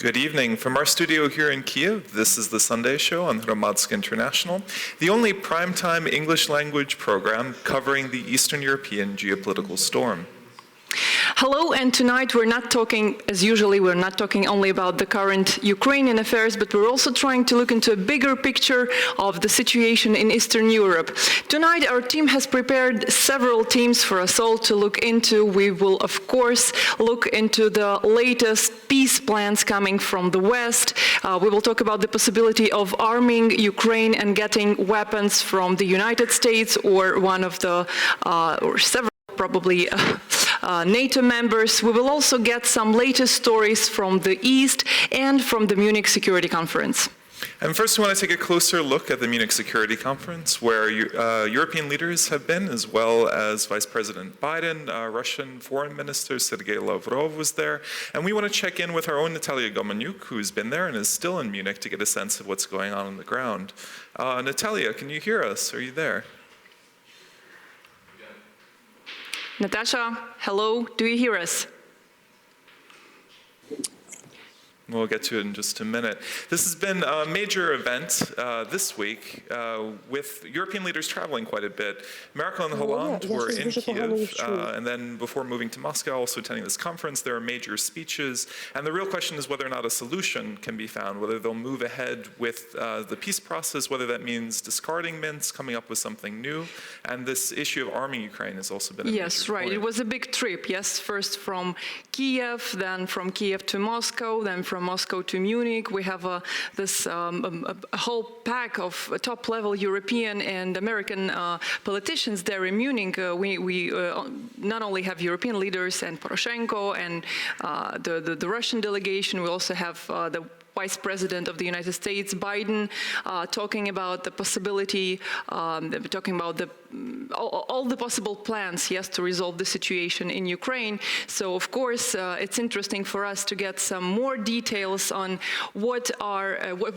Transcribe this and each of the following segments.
Good evening. From our studio here in Kyiv, this is the Sunday Show on Hromadske International, the only primetime English language program covering the Eastern European geopolitical storm. Hello, and tonight we're not talking, as usually, we're not talking only about the current Ukrainian affairs, but we're also trying to look into a bigger picture of the situation in Eastern Europe. Tonight our team has prepared several themes for us all to look into. We will, of course, look into the latest peace plans coming from the West. We will talk about the possibility of arming Ukraine and getting weapons from the United States or one of the, or several probably, NATO members. We will also get some latest stories from the East and from the Munich Security Conference. And first, we want to take a closer look at the Munich Security Conference, where European leaders have been, as well as Vice President Biden. Russian Foreign Minister Sergei Lavrov was there. And we want to check in with our own Natalia Gomanyuk, who's been there and is still in Munich, to get a sense of what's going on the ground. Natalia, can you hear us? Are you there? Natasha, hello, do you hear us? We'll get to it in just a minute. This has been a major event this week with European leaders traveling quite a bit. Merkel and Hollande were in Kyiv, and then before moving to Moscow, also attending this conference. There are major speeches, and the real question is whether or not a solution can be found, whether they'll move ahead with the peace process, whether that means discarding Minsk, coming up with something new, and this issue of arming Ukraine has also been a Yes, right. It was a big trip, yes, first from Kyiv, then from Kyiv to Moscow, then from Moscow to Munich. We have a whole pack of top-level European and American politicians there in Munich. We not only have European leaders and Poroshenko and the Russian delegation, we also have the Vice President of the United States, Biden, talking about the possibility, talking about all the possible plans, yes, to resolve the situation in Ukraine. So, of course, it's interesting for us to get some more details on what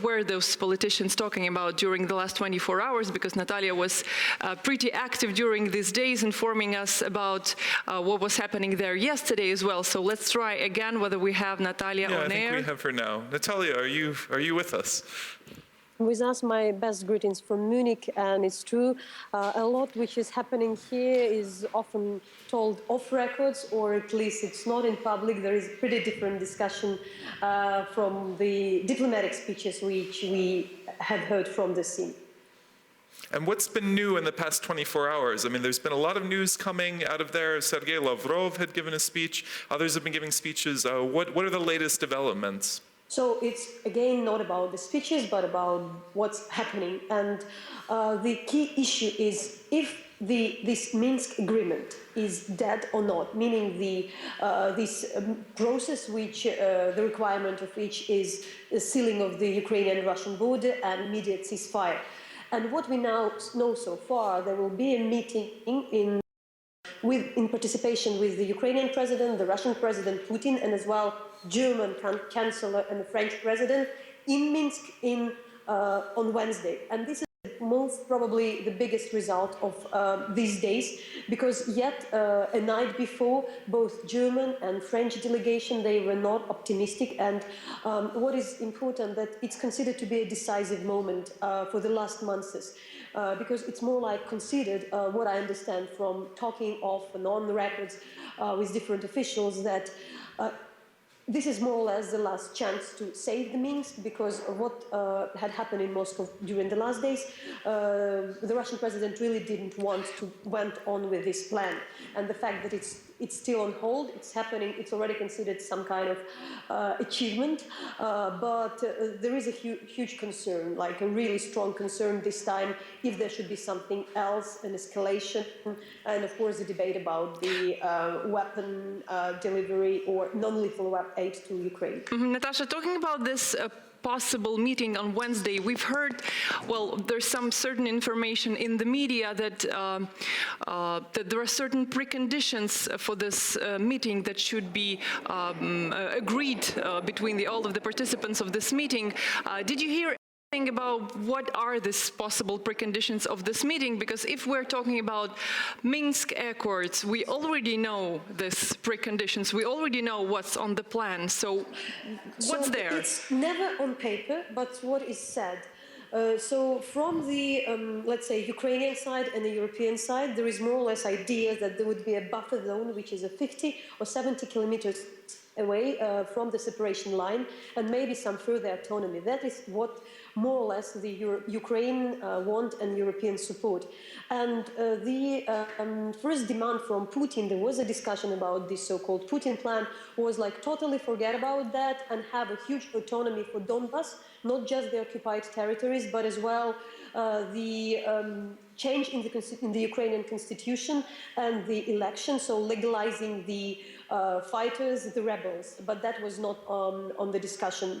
were those politicians talking about during the last 24 hours, because Natalia was pretty active during these days, informing us about what was happening there yesterday as well. So let's try again whether we have Natalia on air. I think we have her now. Natalia, are you with us? With us, my best greetings from Munich, and it's true, a lot which is happening here is often told off records, or at least it's not in public. There is pretty different discussion from the diplomatic speeches which we have heard from the scene. And what's been new in the past 24 hours? I mean, there's been a lot of news coming out of there. Sergei Lavrov had given a speech. Others have been giving speeches. What are the latest developments? So it's, again, not about the speeches, but about what's happening. And the key issue is if this Minsk agreement is dead or not, meaning this process which the requirement of which is the sealing of the Ukrainian-Russian border and immediate ceasefire. And what we now know so far, there will be a meeting in participation with the Ukrainian president, the Russian President Putin, and as well German Chancellor and the French President in Minsk on Wednesday. And this is most probably the biggest result of these days, because yet a night before, both German and French delegation, they were not optimistic. And what is important, that it's considered to be a decisive moment for the last months, because it's more like considered, what I understand from talking off and on the records with different officials, that this is more or less the last chance to save the Minsk, because of what had happened in Moscow during the last days. The Russian president really didn't want to went on with this plan, and the fact that it's still on hold, it's happening, it's already considered some kind of achievement, but there is a huge concern, like a really strong concern this time, if there should be something else, an escalation, and of course the debate about the weapon delivery or non-lethal weapon aid to Ukraine. Natasha, talking about this possible meeting on Wednesday, we've heard, well, there's some certain information in the media that that there are certain preconditions for this meeting that should be agreed between all of the participants of this meeting. Did you hear about what are these possible preconditions of this meeting, because if we're talking about Minsk Accords, we already know these preconditions, we already know what's on the plan, so what's there? It's never on paper, but what is said. So from the, let's say, Ukrainian side and the European side, there is more or less idea that there would be a buffer zone, which is a 50 or 70 kilometers away from the separation line, and maybe some further autonomy. That is what more or less the Ukraine want and European support. And the first demand from Putin, there was a discussion about this so-called Putin plan, was like totally forget about that and have a huge autonomy for Donbass, not just the occupied territories, but as well the change in the Ukrainian constitution and the election, so legalizing the fighters, the rebels, but that was not on the discussion,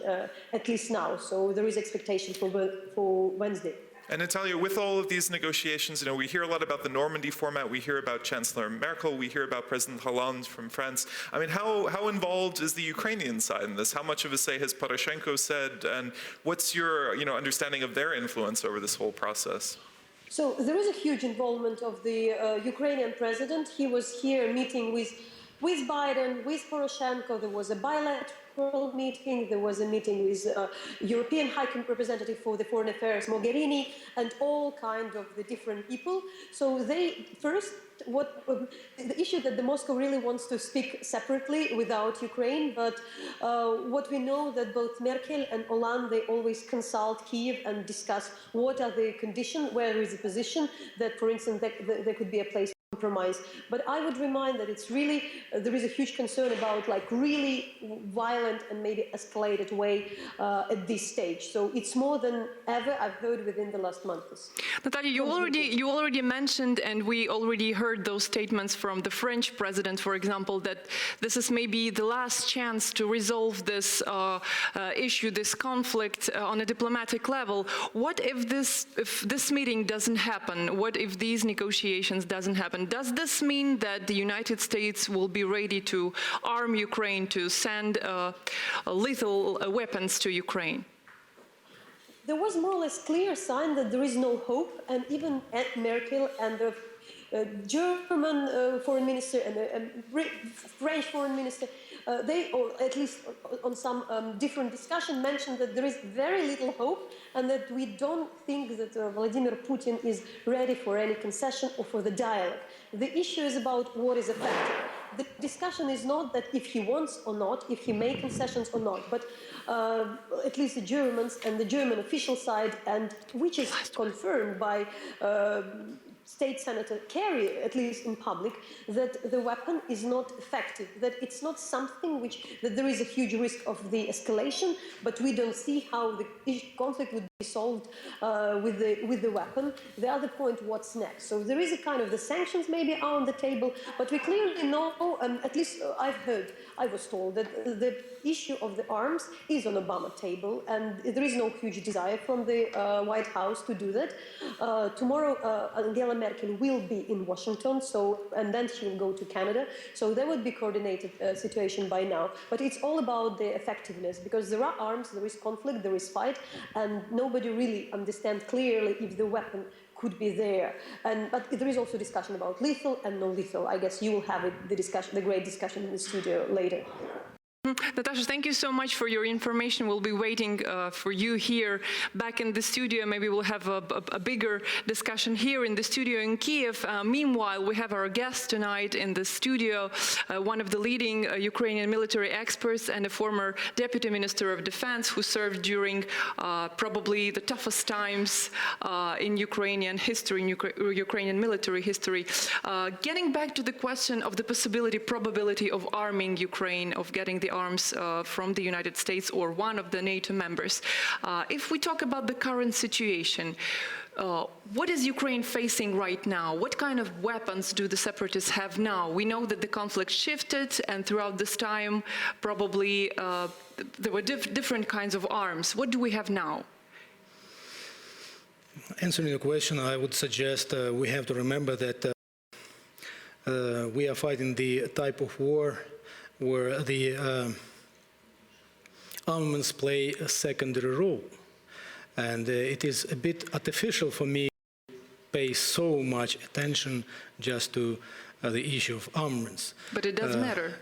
at least now. So there is expectation for Wednesday. And Natalia, with all of these negotiations, we hear a lot about the Normandy format, we hear about Chancellor Merkel, we hear about President Hollande from France. I mean, how involved is the Ukrainian side in this? How much of a say has Poroshenko said, and what's your understanding of their influence over this whole process? So there is a huge involvement of the Ukrainian president. He was here meeting with Biden, with Poroshenko. There was a bilateral meeting. There was a meeting with European High Representative for the Foreign Affairs, Mogherini, and all kinds of the different people. So they first, the issue that the Moscow really wants to speak separately without Ukraine, but what we know that both Merkel and Hollande, they always consult Kyiv and discuss what are the conditions, where is the position that, for instance, there could be a place compromise. But I would remind that it's really, there is a huge concern about like really violent and maybe escalated way at this stage. So it's more than ever I've heard within the last months. Natalia, you already mentioned, and we already heard those statements from the French president, for example, that this is maybe the last chance to resolve this issue, this conflict on a diplomatic level. What if this meeting doesn't happen? What if these negotiations doesn't happen? Does this mean that the United States will be ready to arm Ukraine, to send lethal weapons to Ukraine? There was more or less clear sign that there is no hope, and even Merkel and the German foreign minister and the French foreign minister, they, or at least on some different discussion, mentioned that there is very little hope and that we don't think that Vladimir Putin is ready for any concession or for the dialogue. The issue is about what is effective. The discussion is not that if he wants or not, if he makes concessions or not, but at least the Germans and the German official side, and which is confirmed by State Senator Kerry, at least in public, that the weapon is not effective, that it's not something that there is a huge risk of the escalation, but we don't see how the conflict would be solved with the weapon. The other point, what's next? So there is a kind of the sanctions maybe are on the table, but we clearly know, at least I was told that the issue of the arms is on Obama table, and there is no huge desire from the White House to do that. Tomorrow, Angela Merkel will be in Washington, and then she will go to Canada. So there would be coordinated situation by now. But it's all about the effectiveness, because there are arms, there is conflict, there is fight, and nobody really understands clearly if the weapon could be there. But there is also discussion about lethal and non-lethal. I guess you will have the great discussion in the studio later. Natasha, thank you so much for your information. We'll be waiting for you here back in the studio. Maybe we'll have a bigger discussion here in the studio in Kyiv. Meanwhile, we have our guest tonight in the studio, one of the leading Ukrainian military experts and a former Deputy Minister of Defense who served during probably the toughest times in Ukrainian history, in Ukrainian military history. Getting back to the question of the probability of arming Ukraine, of getting the arms from the United States or one of the NATO members. If we talk about the current situation, what is Ukraine facing right now? What kind of weapons do the separatists have now? We know that the conflict shifted, and throughout this time, probably there were different kinds of arms. What do we have now? Answering your question, I would suggest we have to remember that we are fighting the type of war where the armaments play a secondary role. And it is a bit artificial for me to pay so much attention just to the issue of armaments. But it does matter.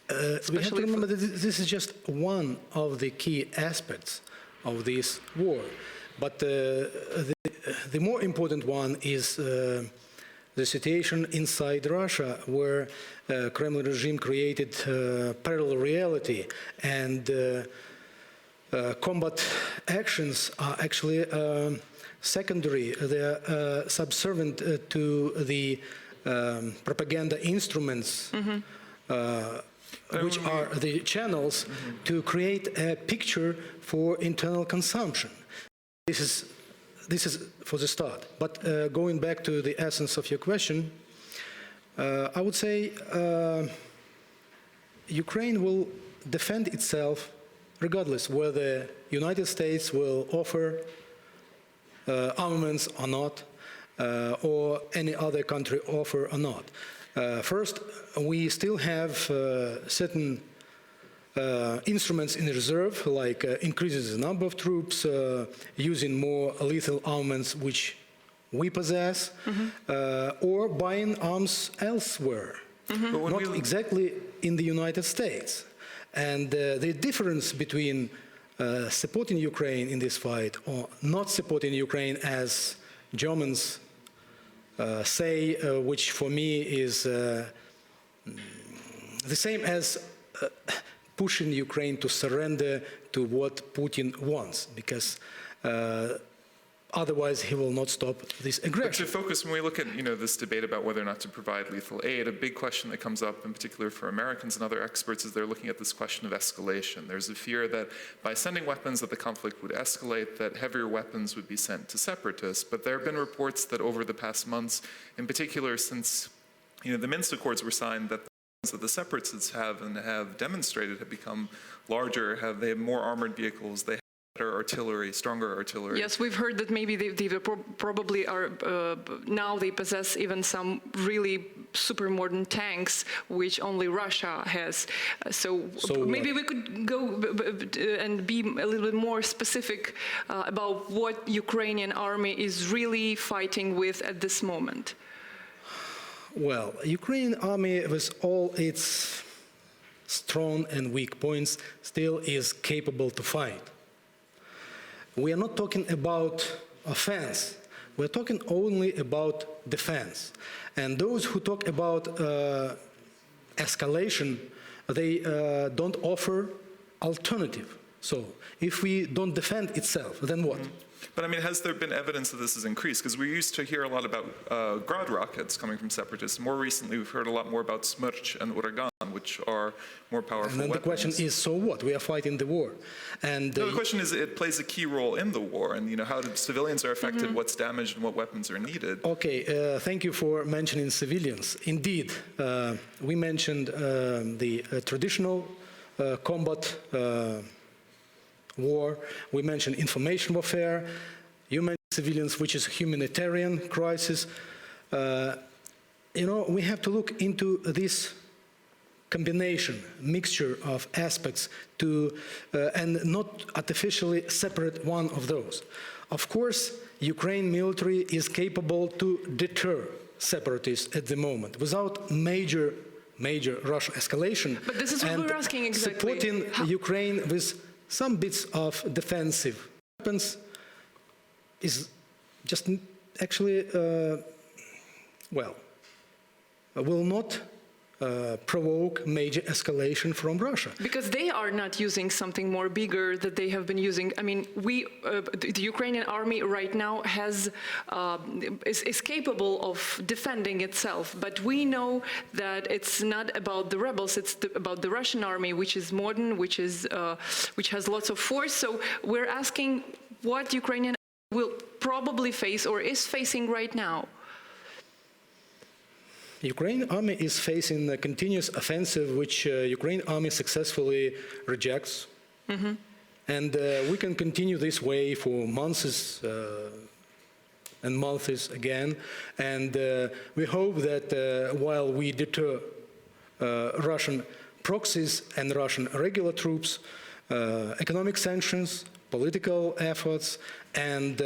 We have to remember that this is just one of the key aspects of this war. But the more important one is the situation inside Russia, where Kremlin regime created parallel reality, and combat actions are actually secondary. They are subservient to the propaganda instruments, which are the channels to create a picture for internal consumption. This is for the start. But going back to the essence of your question, I would say Ukraine will defend itself regardless whether the United States will offer armaments or not, or any other country offer or not. First, we still have certain instruments in reserve, like increases the number of troops, using more lethal armaments which we possess, or buying arms elsewhere, not exactly in the United States. And the difference between supporting Ukraine in this fight or not supporting Ukraine, as Germans say, which for me is the same as pushing Ukraine to surrender to what Putin wants, because otherwise he will not stop this aggression. But to focus, when we look at this debate about whether or not to provide lethal aid, a big question that comes up in particular for Americans and other experts is they're looking at this question of escalation. There's a fear that by sending weapons that the conflict would escalate, that heavier weapons would be sent to separatists. But there have been reports that over the past months, in particular since the Minsk Accords were signed, that that the separatists have demonstrated have become larger, they have more armored vehicles, they have better artillery, stronger artillery. Yes, we've heard that maybe they probably are, now they possess even some really super modern tanks, which only Russia has. So maybe we could go and be a little bit more specific about what Ukrainian army is really fighting with at this moment. Well, Ukrainian army, with all its strong and weak points, still is capable to fight. We are not talking about offense. We're talking only about defense. And those who talk about escalation, they don't offer alternative. So if we don't defend itself, then what? But I mean, has there been evidence that this has increased? Because we used to hear a lot about Grad rockets coming from separatists. More recently, we've heard a lot more about Smerch and Uragan, which are more powerful And then weapons. The question is, so what? We are fighting the war. And no, the question is, it plays a key role in the war, and how civilians are affected, what's damaged, and what weapons are needed. Okay, thank you for mentioning civilians. Indeed, we mentioned the traditional combat war. We mentioned information warfare. You mentioned civilians, which is humanitarian crisis. We have to look into this combination, mixture of aspects and not artificially separate one of those. Of course, Ukraine military is capable to deter separatists at the moment without major Russian escalation. But this is what we're asking exactly. Supporting Ukraine with some bits of defensive weapons is just actually, will not provoke major escalation from Russia. Because they are not using something more bigger that they have been using. I mean, the Ukrainian army right now is capable of defending itself, but we know that it's not about the rebels, it's about the Russian army, which is modern, which has lots of force. So we're asking what Ukrainian will probably face or is facing right now. Ukrainian army is facing a continuous offensive, which Ukrainian army successfully rejects. And we can continue this way for months and months again. And we hope that while we deter Russian proxies and Russian regular troops, economic sanctions, political efforts and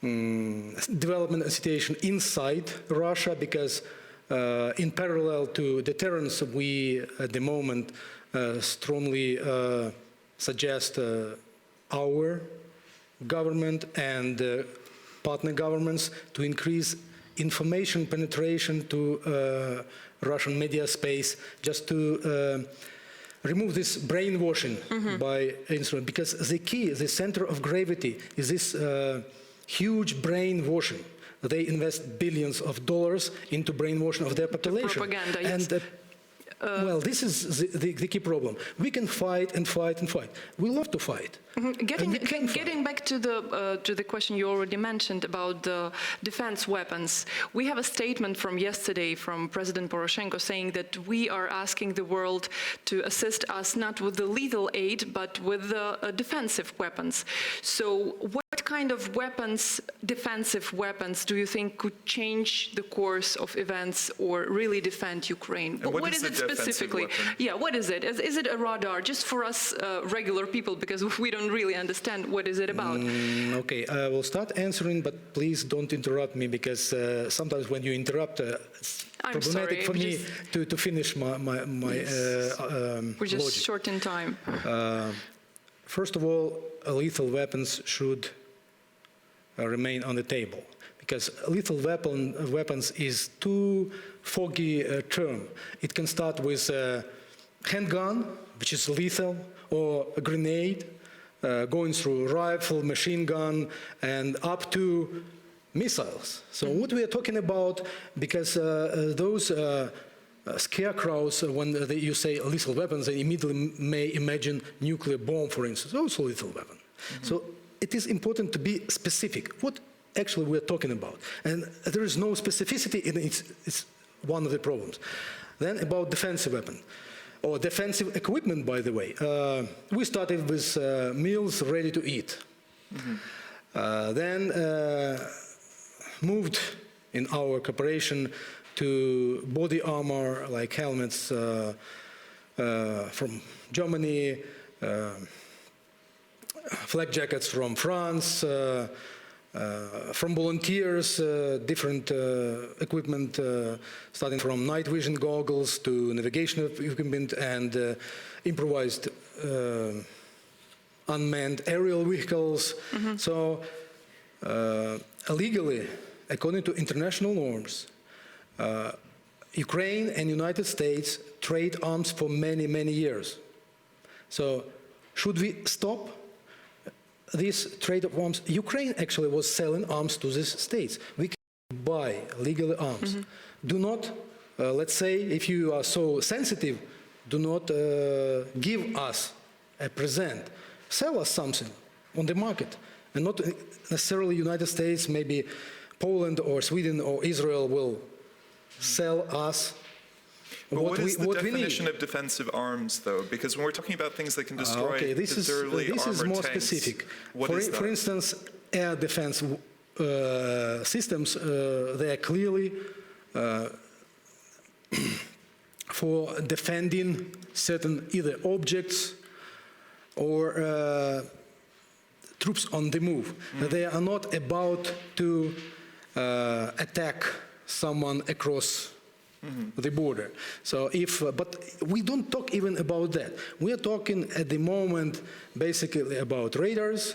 development and situation inside Russia, because in parallel to deterrence, we at the moment strongly suggest our government and partner governments to increase information penetration to Russian media space, just to remove this brainwashing by instrument, because the key, the center of gravity is this huge brainwashing. They invest billions of dollars into brainwashing of their population. Propaganda, yes. And well, this is the key problem. We can fight and fight and fight. We love to fight. Getting back to the question you already mentioned about the defense weapons, we have a statement from yesterday from President Poroshenko saying that we are asking the world to assist us not with the lethal aid, but with the defensive weapons. So what kind of weapons, defensive weapons, do you think could change the course of events or really defend Ukraine? And what is it specifically? Yeah, what is it? Is it a radar? Just for us regular people, because we don't really understand what is it about. Okay, I will start answering, but please don't interrupt me, because sometimes when you interrupt, it's problematic for me to finish my we're just logic. short in time. First of all, lethal weapons should remain on the table, because lethal weapons is too foggy term. It can start with a handgun, which is lethal, or a grenade, going through rifle, machine gun, and up to missiles. So what we are talking about, because those scarecrows, when you say lethal weapons, they immediately may imagine nuclear bomb, for instance, also lethal weapon. So it is important to be specific. What actually we are talking about? And there is no specificity, and it's one of the problems. Then about defensive weapon, or defensive equipment, by the way. We started with meals ready to eat. Then moved in our cooperation to body armor, like helmets from Germany, flak jackets from France, from volunteers, different equipment, starting from night vision goggles to navigation equipment and improvised unmanned aerial vehicles. So legally, according to international norms, Ukraine and United States trade arms for many, many years. So should we stop this trade of arms? Ukraine actually was selling arms to these states. We can buy legally arms. Do not, let's say, if you are so sensitive, do not give us a present. Sell us something on the market, and not necessarily United States, maybe Poland or Sweden or Israel will sell us what is the definition of defensive arms, though? Because when we're talking about things that can destroy this is more tanks, specific. For instance, air defense systems, they are clearly for defending certain either objects or troops on the move. They are not about to attack someone across the border. So but we don't talk even about that. We are talking at the moment basically about radars,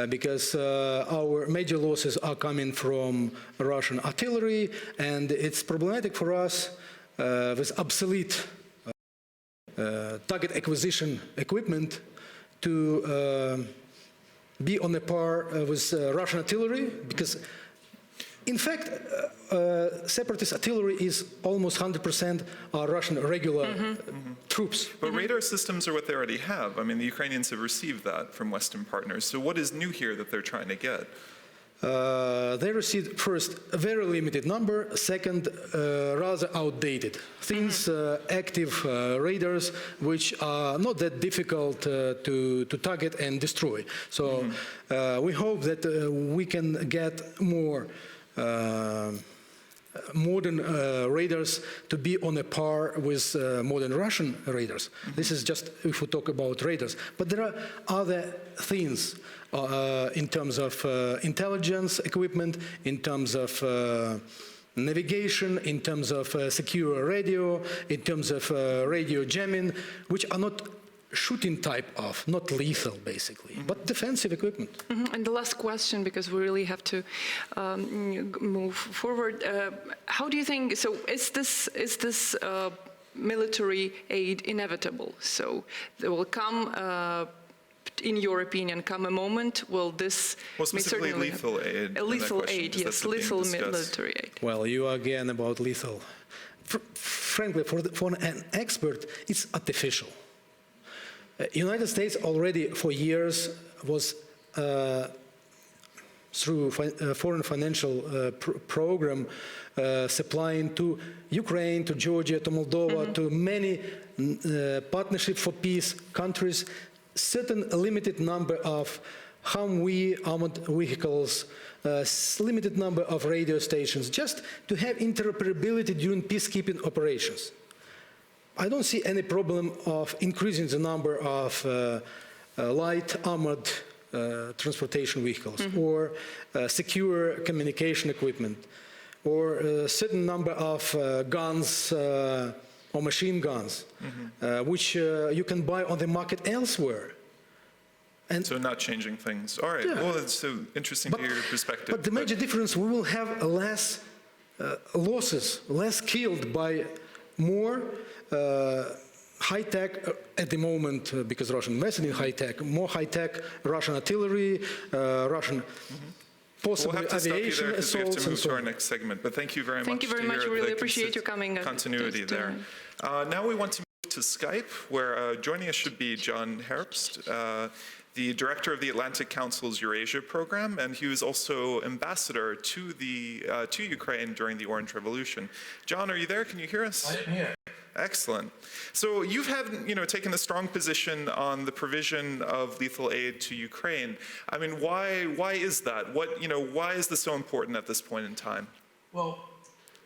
because our major losses are coming from Russian artillery, and it's problematic for us with obsolete target acquisition equipment to be on a par with Russian artillery, because in fact, separatist artillery is almost 100% Russian regular troops. But radar systems are what they already have. I mean, the Ukrainians have received that from Western partners. So what is new here that they're trying to get? They received, first, a very limited number, second, rather outdated things, active radars, which are not that difficult to target and destroy. So we hope that we can get more modern radars to be on a par with modern Russian radars. This is just if we talk about radars. But there are other things in terms of intelligence equipment, in terms of navigation, in terms of secure radio, in terms of radio jamming, which are not shooting type of, not lethal basically, but defensive equipment. And the last question, because we really have to move forward. How do you think, so is this military aid inevitable? So there will come, in your opinion, come a moment, will this... Well, specifically lethal aid. A lethal aid, yes, lethal military aid. Well, you are again about lethal. Frankly, for an expert, it's artificial. United States already for years was through foreign financial program supplying to Ukraine, to Georgia, to Moldova, to many partnership for peace countries, certain limited number of Humvee armored vehicles, limited number of radio stations, just to have interoperability during peacekeeping operations. I don't see any problem of increasing the number of light armored transportation vehicles or secure communication equipment or a certain number of guns or machine guns which you can buy on the market elsewhere. And so not changing things. All right, well, it's so interesting to hear your perspective. But the major difference, we will have less losses, less killed by more high-tech at the moment, because Russia invested in high-tech, more high-tech Russian artillery, Russian possibly aviation assaults. We have to move to our next segment, but thank you very much. Thank you very much. We really appreciate you coming. Continuity there. Now we want to move to Skype, where joining us should be John Herbst, the director of the Atlantic Council's Eurasia program, and he was also ambassador to Ukraine during the Orange Revolution. John, are you there? Can you hear us? I am here. Excellent. So you've had, taken a strong position on the provision of lethal aid to Ukraine. I mean, why is that? Why is this so important at this point in time? Well,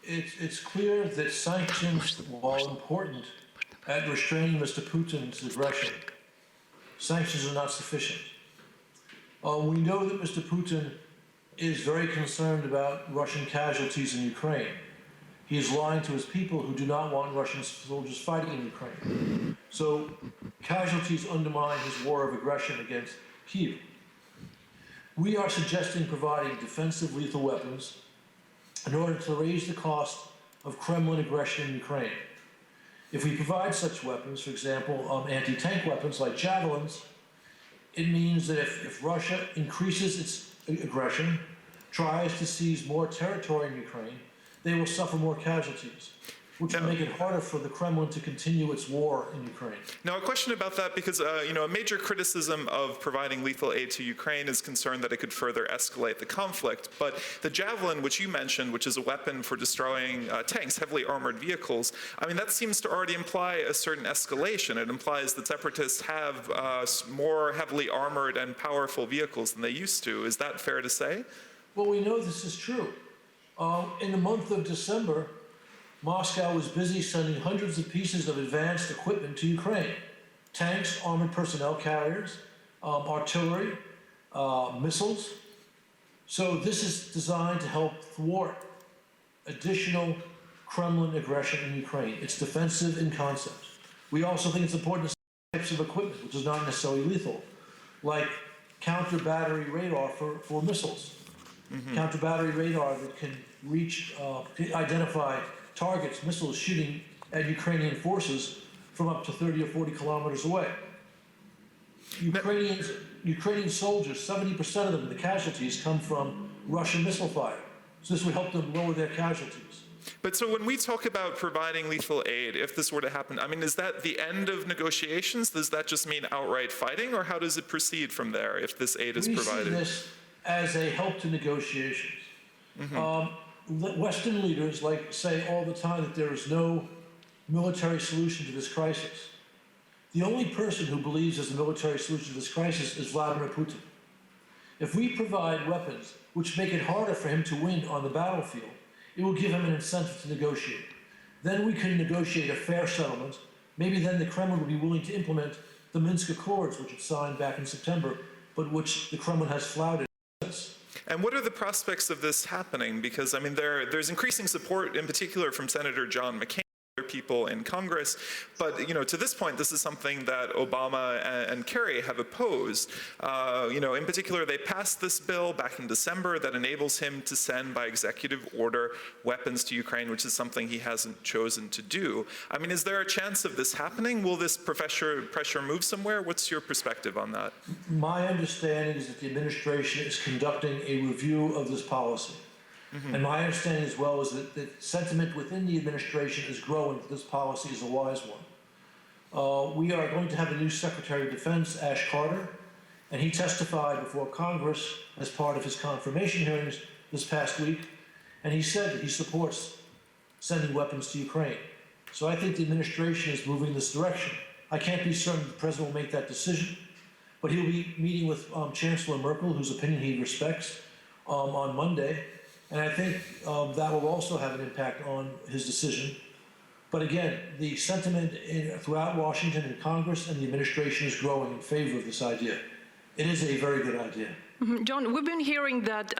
it's clear that sanctions, while important at restraining Mr. Putin's aggression, sanctions are not sufficient. We know that Mr. Putin is very concerned about Russian casualties in Ukraine. He is lying to his people who do not want Russian soldiers fighting in Ukraine. So casualties undermine his war of aggression against Kyiv. We are suggesting providing defensive lethal weapons in order to raise the cost of Kremlin aggression in Ukraine. If we provide such weapons, for example, anti-tank weapons like javelins, it means that if Russia increases its aggression, tries to seize more territory in Ukraine, they will suffer more casualties, which will make it harder for the Kremlin to continue its war in Ukraine. Now, a question about that, because a major criticism of providing lethal aid to Ukraine is concerned that it could further escalate the conflict. But the javelin, which you mentioned, which is a weapon for destroying tanks, heavily armored vehicles, I mean, that seems to already imply a certain escalation. It implies that separatists have more heavily armored and powerful vehicles than they used to. Is that fair to say? Well, we know this is true. In the month of December, Moscow was busy sending hundreds of pieces of advanced equipment to Ukraine. Tanks, armored personnel carriers, artillery, missiles. So this is designed to help thwart additional Kremlin aggression in Ukraine. It's defensive in concept. We also think it's important to see types of equipment, which is not necessarily lethal, like counter-battery radar for missiles. Counter-battery radar that can reach, identify targets, missiles shooting at Ukrainian forces from up to 30 or 40 kilometers away. Ukrainian soldiers, 70% of them, the casualties, come from Russian missile fire. So this would help them lower their casualties. But so when we talk about providing lethal aid, if this were to happen, I mean, is that the end of negotiations? Does that just mean outright fighting, or how does it proceed from there if this aid is provided? We see this as a help to negotiations. Western leaders say all the time that there is no military solution to this crisis. The only person who believes there's a military solution to this crisis is Vladimir Putin. If we provide weapons which make it harder for him to win on the battlefield, It will give him an incentive to negotiate. Then we can negotiate a fair settlement. Maybe then the Kremlin will be willing to implement the Minsk Accords, which it signed back in September, but which the Kremlin has flouted since. And what are the prospects of this happening? Because, I mean, there's increasing support, in particular from Senator John McCain, other people in Congress, but, you know, to this point, this is something that Obama and Kerry have opposed. You know, in particular, they passed this bill back in December that enables him to send, by executive order, weapons to Ukraine, which is something he hasn't chosen to do. I mean, is there a chance of this happening? Will this pressure move somewhere? What's your perspective on that? My understanding is that the administration is conducting a review of this policy. And my understanding as well is that the sentiment within the administration is growing that this policy is a wise one. We are going to have a new Secretary of Defense, Ash Carter, and he testified before Congress as part of his confirmation hearings this past week, and he said that he supports sending weapons to Ukraine. So I think the administration is moving in this direction. I can't be certain the president will make that decision, but he'll be meeting with Chancellor Merkel, whose opinion he respects, on Monday. And I think that will also have an impact on his decision. But again, the sentiment throughout Washington and Congress and the administration is growing in favor of this idea. It is a very good idea. John, we've been hearing that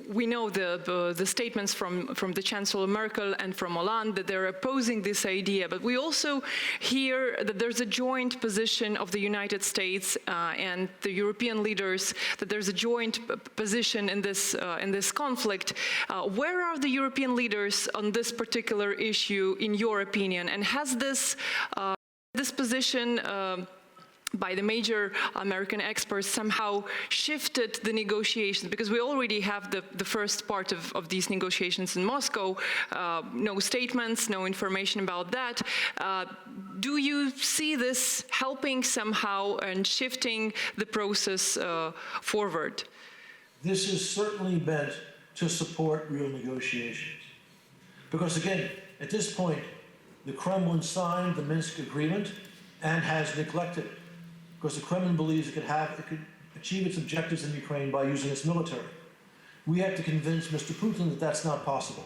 we know the statements from the Chancellor Merkel and from Hollande that they're opposing this idea, but we also hear that there's a joint position of the United States and the European leaders, that there's a joint position in this conflict. Where are the European leaders on this particular issue, in your opinion? And has this position by the major American experts somehow shifted the negotiations? Because we already have the first part of these negotiations in Moscow, no statements, no information about that. Do you see this helping somehow and shifting the process forward? This is certainly meant to support real negotiations. Because again, at this point, the Kremlin signed the Minsk agreement and has neglected it. Because the Kremlin believes it could achieve its objectives in Ukraine by using its military. We have to convince Mr. Putin that that's not possible.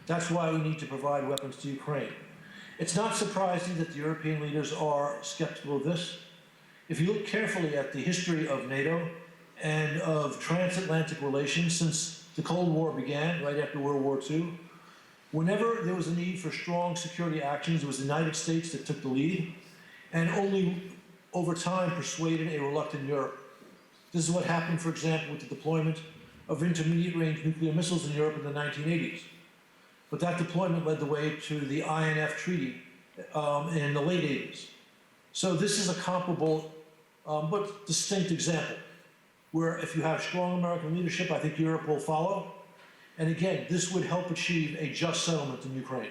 That's why we need to provide weapons to Ukraine. It's not surprising that the European leaders are skeptical of this. If you look carefully at the history of NATO and of transatlantic relations since the Cold War began, right after World War II, whenever there was a need for strong security actions, it was the United States that took the lead, and only over time persuaded a reluctant Europe. This is what happened, for example, with the deployment of intermediate-range nuclear missiles in Europe in the 1980s. But that deployment led the way to the INF Treaty in the late 80s. So this is a comparable but distinct example, where if you have strong American leadership, I think Europe will follow. And again, this would help achieve a just settlement in Ukraine.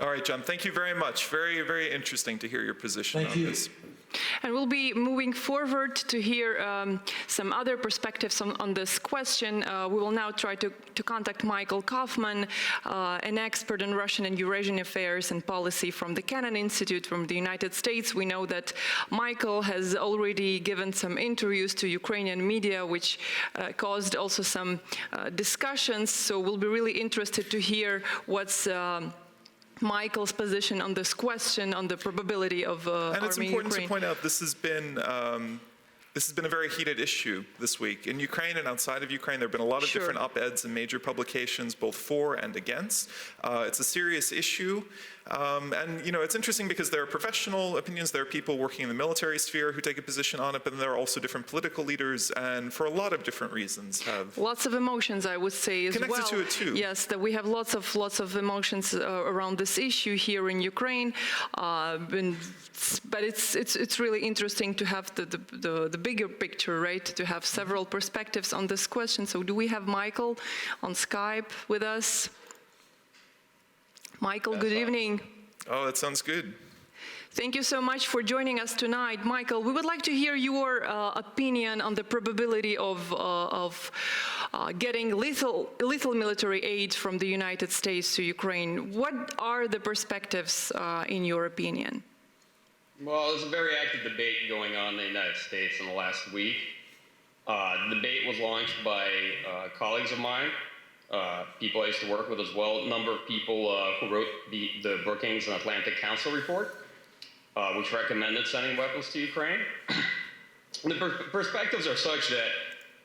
All right, John, thank you very much. Very, very interesting to hear your position on this. And we'll be moving forward to hear some other perspectives on this question. We will now try to contact Michael Kaufman, an expert in Russian and Eurasian affairs and policy from the Kennan Institute from the United States. We know that Michael has already given some interviews to Ukrainian media, which caused also some discussions. So we'll be really interested to hear what's Michael's position on this question, on the probability of and it's arming important Ukraine. to point out this has been a very heated issue this week. In Ukraine and outside of Ukraine, there have been a lot of different op-eds in major publications, both for and against. It's a serious issue. And, you know, it's interesting because there are professional opinions, there are people working in the military sphere who take a position on it, but then there are also different political leaders, and for a lot of different reasons have... Lots of emotions, I would say, as well. Connected to it, too. Yes, that we have lots of emotions around this issue here in Ukraine. But it's really interesting to have the bigger picture, right? To have several perspectives on this question. So do we have Michael on Skype with us? Michael, good evening. Oh, that sounds good. Thank you so much for joining us tonight. Michael, we would like to hear your opinion on the probability of getting lethal military aid from the United States to Ukraine. What are the perspectives in your opinion? Well, there's a very active debate going on in the United States in the last week. The debate was launched by colleagues of mine, people I used to work with as well, a number of people who wrote the Brookings and Atlantic Council report, which recommended sending weapons to Ukraine. The perspectives are such that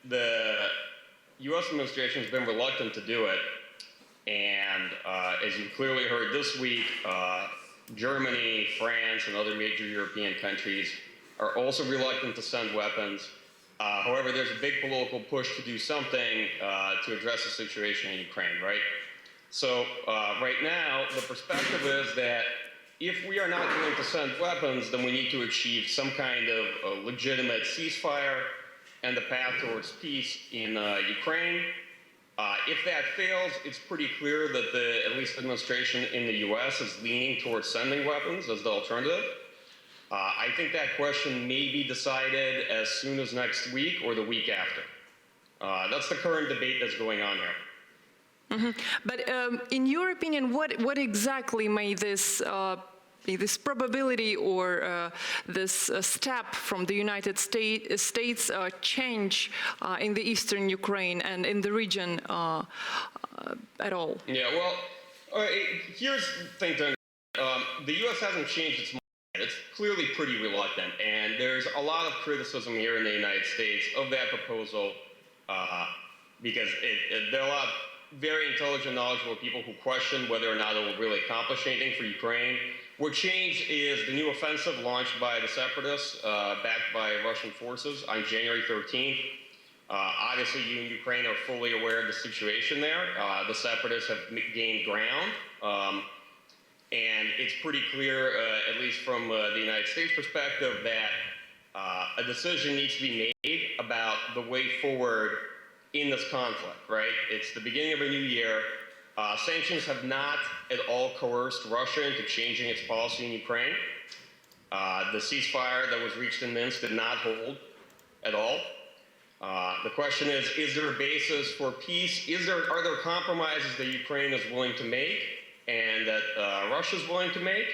the U.S. administration has been reluctant to do it, and as you clearly heard this week, Germany, France, and other major European countries are also reluctant to send weapons. However, there's a big political push to do something to address the situation in Ukraine, right? So right now, the perspective is that if we are not willing to send weapons, then we need to achieve some kind of a legitimate ceasefire and the path towards peace in Ukraine. If that fails, it's pretty clear that at least the administration in the U.S. is leaning towards sending weapons as the alternative. I think that question may be decided as soon as next week or the week after. That's the current debate that's going on here. Mm-hmm. But in your opinion, what exactly made this probability or this step from the United States change in the eastern Ukraine and in the region at all? Yeah, well, here's the thing to the U.S. hasn't changed its mind. It's clearly pretty reluctant, and there's a lot of criticism here in the United States of that proposal because there are a lot of very intelligent, knowledgeable people who question whether or not it will really accomplish anything for Ukraine. What changed is the new offensive launched by the separatists, backed by Russian forces, on January 13th. Obviously, you in Ukraine are fully aware of the situation there. The separatists have gained ground. And it's pretty clear, at least from the United States perspective, that a decision needs to be made about the way forward in this conflict, right? It's the beginning of a new year. Sanctions have not at all coerced Russia into changing its policy in Ukraine. The ceasefire that was reached in Minsk did not hold at all. The question is there a basis for peace? Are there compromises that Ukraine is willing to make and that Russia is willing to make?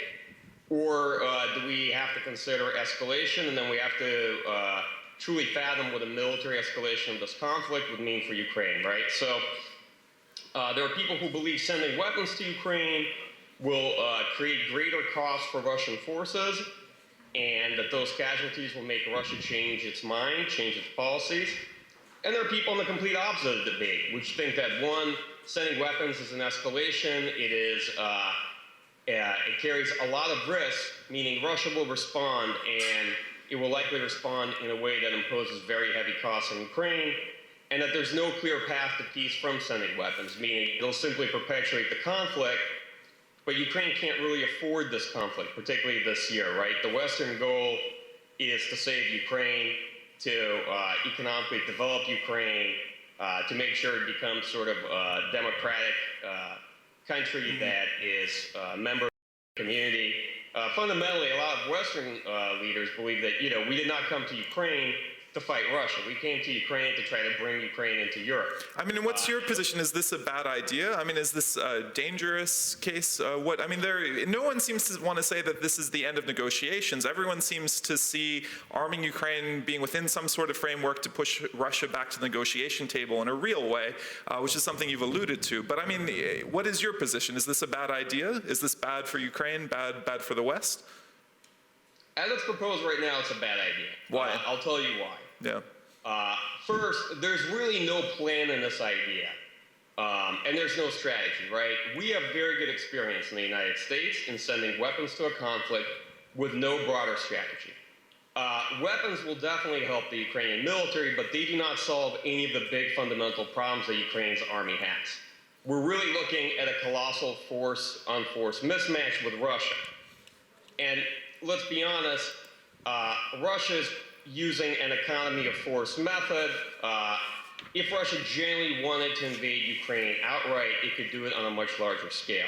Or do we have to consider escalation, and then we have to truly fathom what a military escalation of this conflict would mean for Ukraine, right? So there are people who believe sending weapons to Ukraine will create greater costs for Russian forces, and that those casualties will make Russia change its mind, change its policies. And there are people in the complete opposite of the debate, which think that, one, sending weapons is an escalation. It carries a lot of risk, meaning Russia will respond, and it will likely respond in a way that imposes very heavy costs on Ukraine, and that there's no clear path to peace from sending weapons, meaning it'll simply perpetuate the conflict, but Ukraine can't really afford this conflict, particularly this year, right? The Western goal is to save Ukraine, to economically develop Ukraine, to make sure it becomes sort of a democratic country that is a member of the community. Fundamentally, a lot of Western leaders believe that, we did not come to Ukraine to fight Russia. We came to Ukraine to try to bring Ukraine into Europe. I mean, what's your position? Is this a bad idea? I mean, is this a dangerous case? No one seems to want to say that this is the end of negotiations. Everyone seems to see arming Ukraine being within some sort of framework to push Russia back to the negotiation table in a real way, which is something you've alluded to. But I mean, what is your position? Is this a bad idea? Is this bad for Ukraine, bad for the West? As it's proposed right now, it's a bad idea. Why? I'll tell you why. Yeah. First, there's really no plan in this idea, and there's no strategy, right? We have very good experience in the United States in sending weapons to a conflict with no broader strategy. Weapons will definitely help the Ukrainian military, but they do not solve any of the big fundamental problems that Ukraine's army has. We're really looking at a colossal force-on-force mismatch with Russia. And let's be honest, Russia's using an economy of force method. If Russia genuinely wanted to invade Ukraine outright, it could do it on a much larger scale.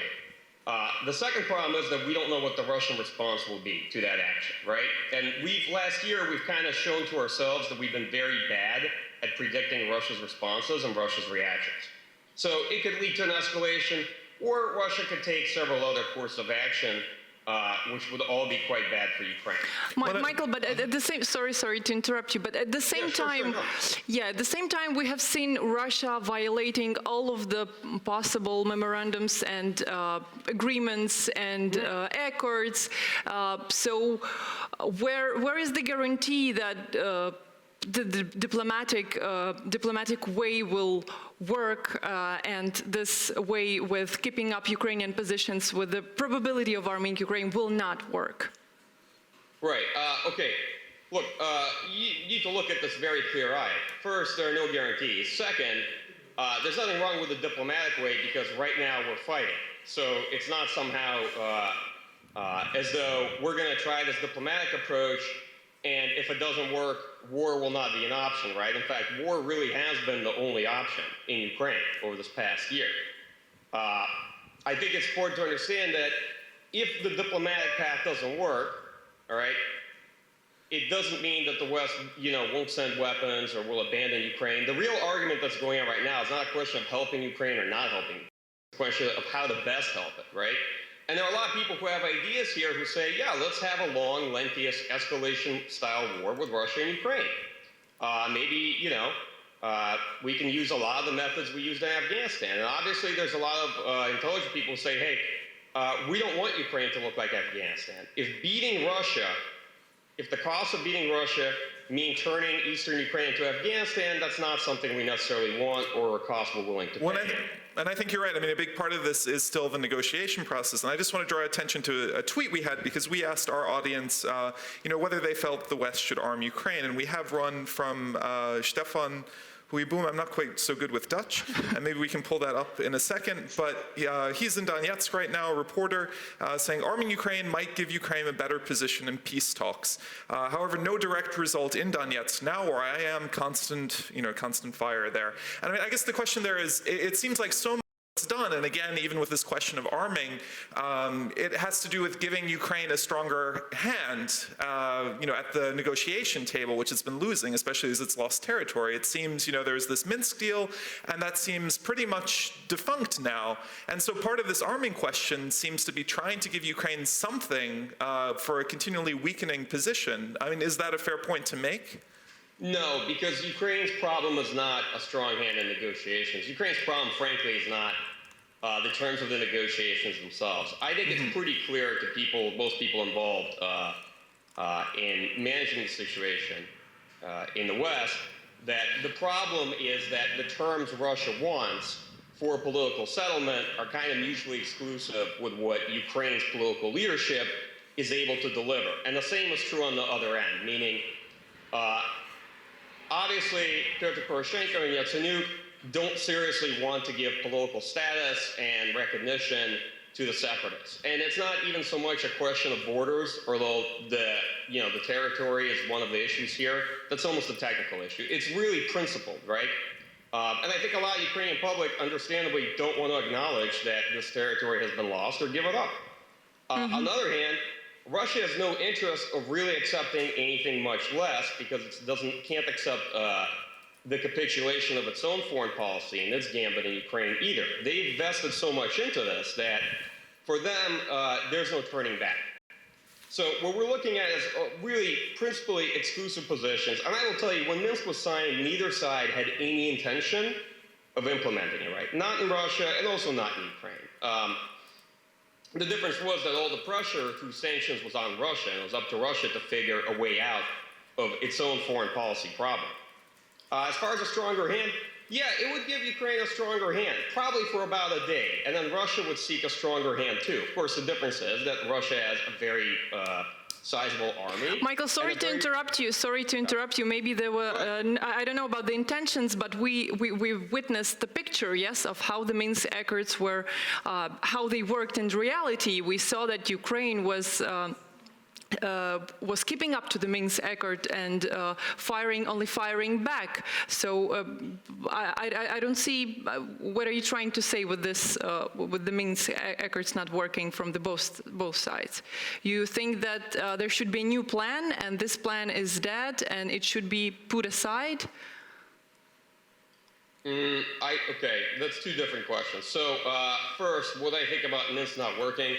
The second problem is that we don't know what the Russian response will be to that action, right? And last year, we've kind of shown to ourselves that we've been very bad at predicting Russia's responses and Russia's reactions. So it could lead to an escalation, or Russia could take several other courses of action. which would all be quite bad for Ukraine. Michael, but at the same, sorry to interrupt you, but at the same time, at the same time, we have seen Russia violating all of the possible memorandums and agreements and accords. So where is the guarantee that the diplomatic way will work, and this way with keeping up Ukrainian positions with the probability of arming Ukraine will not work? Right. Okay. Look, you need to look at this very clear-eyed. First, there are no guarantees. Second, there's nothing wrong with the diplomatic way because right now we're fighting. So it's not somehow as though we're going to try this diplomatic approach, and if it doesn't work, war will not be an option, right? In fact, war really has been the only option in Ukraine over this past year. I think it's important to understand that if the diplomatic path doesn't work, all right, it doesn't mean that the West, won't send weapons or will abandon Ukraine. The real argument that's going on right now is not a question of helping Ukraine or not helping. It's a question of how to best help it, right? And there are a lot of people who have ideas here who say, yeah, let's have a long, lengthy escalation-style war with Russia and Ukraine. Maybe, we can use a lot of the methods we used in Afghanistan. And obviously, there's a lot of intelligent people who say, hey, we don't want Ukraine to look like Afghanistan. If the cost of beating Russia mean turning eastern Ukraine into Afghanistan, that's not something we necessarily want or a cost we're willing to pay. And I think you're right. I mean, a big part of this is still the negotiation process. And I just want to draw attention to a tweet we had because we asked our audience, whether they felt the West should arm Ukraine. And we have one from Stefan Huiboom. I'm not quite so good with Dutch, and maybe we can pull that up in a second. But he's in Donetsk right now, a reporter, saying arming Ukraine might give Ukraine a better position in peace talks. However, no direct result in Donetsk. Now where I am, constant fire there. And I mean, I guess the question there is, it seems like so much is done, and again, even with this question of arming, it has to do with giving Ukraine a stronger hand, at the negotiation table, which it's been losing, especially as it's lost territory. It seems, there's this Minsk deal, and that seems pretty much defunct now. And so part of this arming question seems to be trying to give Ukraine something for a continually weakening position. I mean, is that a fair point to make? No, because Ukraine's problem is not a strong hand in negotiations. Ukraine's problem, frankly, is not the terms of the negotiations themselves. I think it's pretty clear to most people involved in managing the situation in the West that the problem is that the terms Russia wants for political settlement are kind of mutually exclusive with what Ukraine's political leadership is able to deliver. And the same is true on the other end, meaning obviously, Petro Poroshenko and Yatsenyuk don't seriously want to give political status and recognition to the separatists. And it's not even so much a question of borders, although the territory is one of the issues here. That's almost a technical issue. It's really principled, right? And I think a lot of Ukrainian public understandably don't want to acknowledge that this territory has been lost or give it up. On the other hand, Russia has no interest of really accepting anything much less because it can't accept the capitulation of its own foreign policy and its gambit in Ukraine either. They've vested so much into this that for them, there's no turning back. So what we're looking at is really principally exclusive positions. And I will tell you, when Minsk was signed, neither side had any intention of implementing it, right? Not in Russia and also not in Ukraine. The difference was that all the pressure through sanctions was on Russia, and it was up to Russia to figure a way out of its own foreign policy problem. As far as a stronger hand, yeah, it would give Ukraine a stronger hand, probably for about a day, and then Russia would seek a stronger hand too. Of course, the difference is that Russia has a very sizable army. Michael, sorry to interrupt you. Maybe there were, I don't know about the intentions, but we witnessed the picture, yes, of how the Minsk accords were, how they worked in reality. We saw that Ukraine was keeping up to the Minsk accord and only firing back. So I don't see what are you trying to say with this, with the Minsk accords not working from the both sides. You think that there should be a new plan and this plan is dead and it should be put aside? Okay, that's two different questions. So first, what I think about Minsk not working.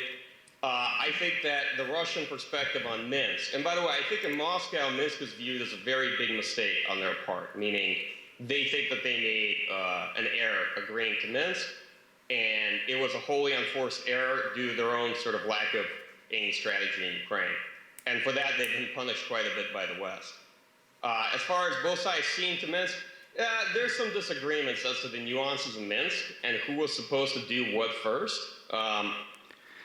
I think that the Russian perspective on Minsk, and by the way, I think in Moscow, Minsk is viewed as a very big mistake on their part, meaning they think that they made an error agreeing to Minsk, and it was a wholly unforced error due to their own sort of lack of any strategy in Ukraine. And for that, they've been punished quite a bit by the West. As far as both sides seeing to Minsk, there's some disagreements as to the nuances of Minsk and who was supposed to do what first.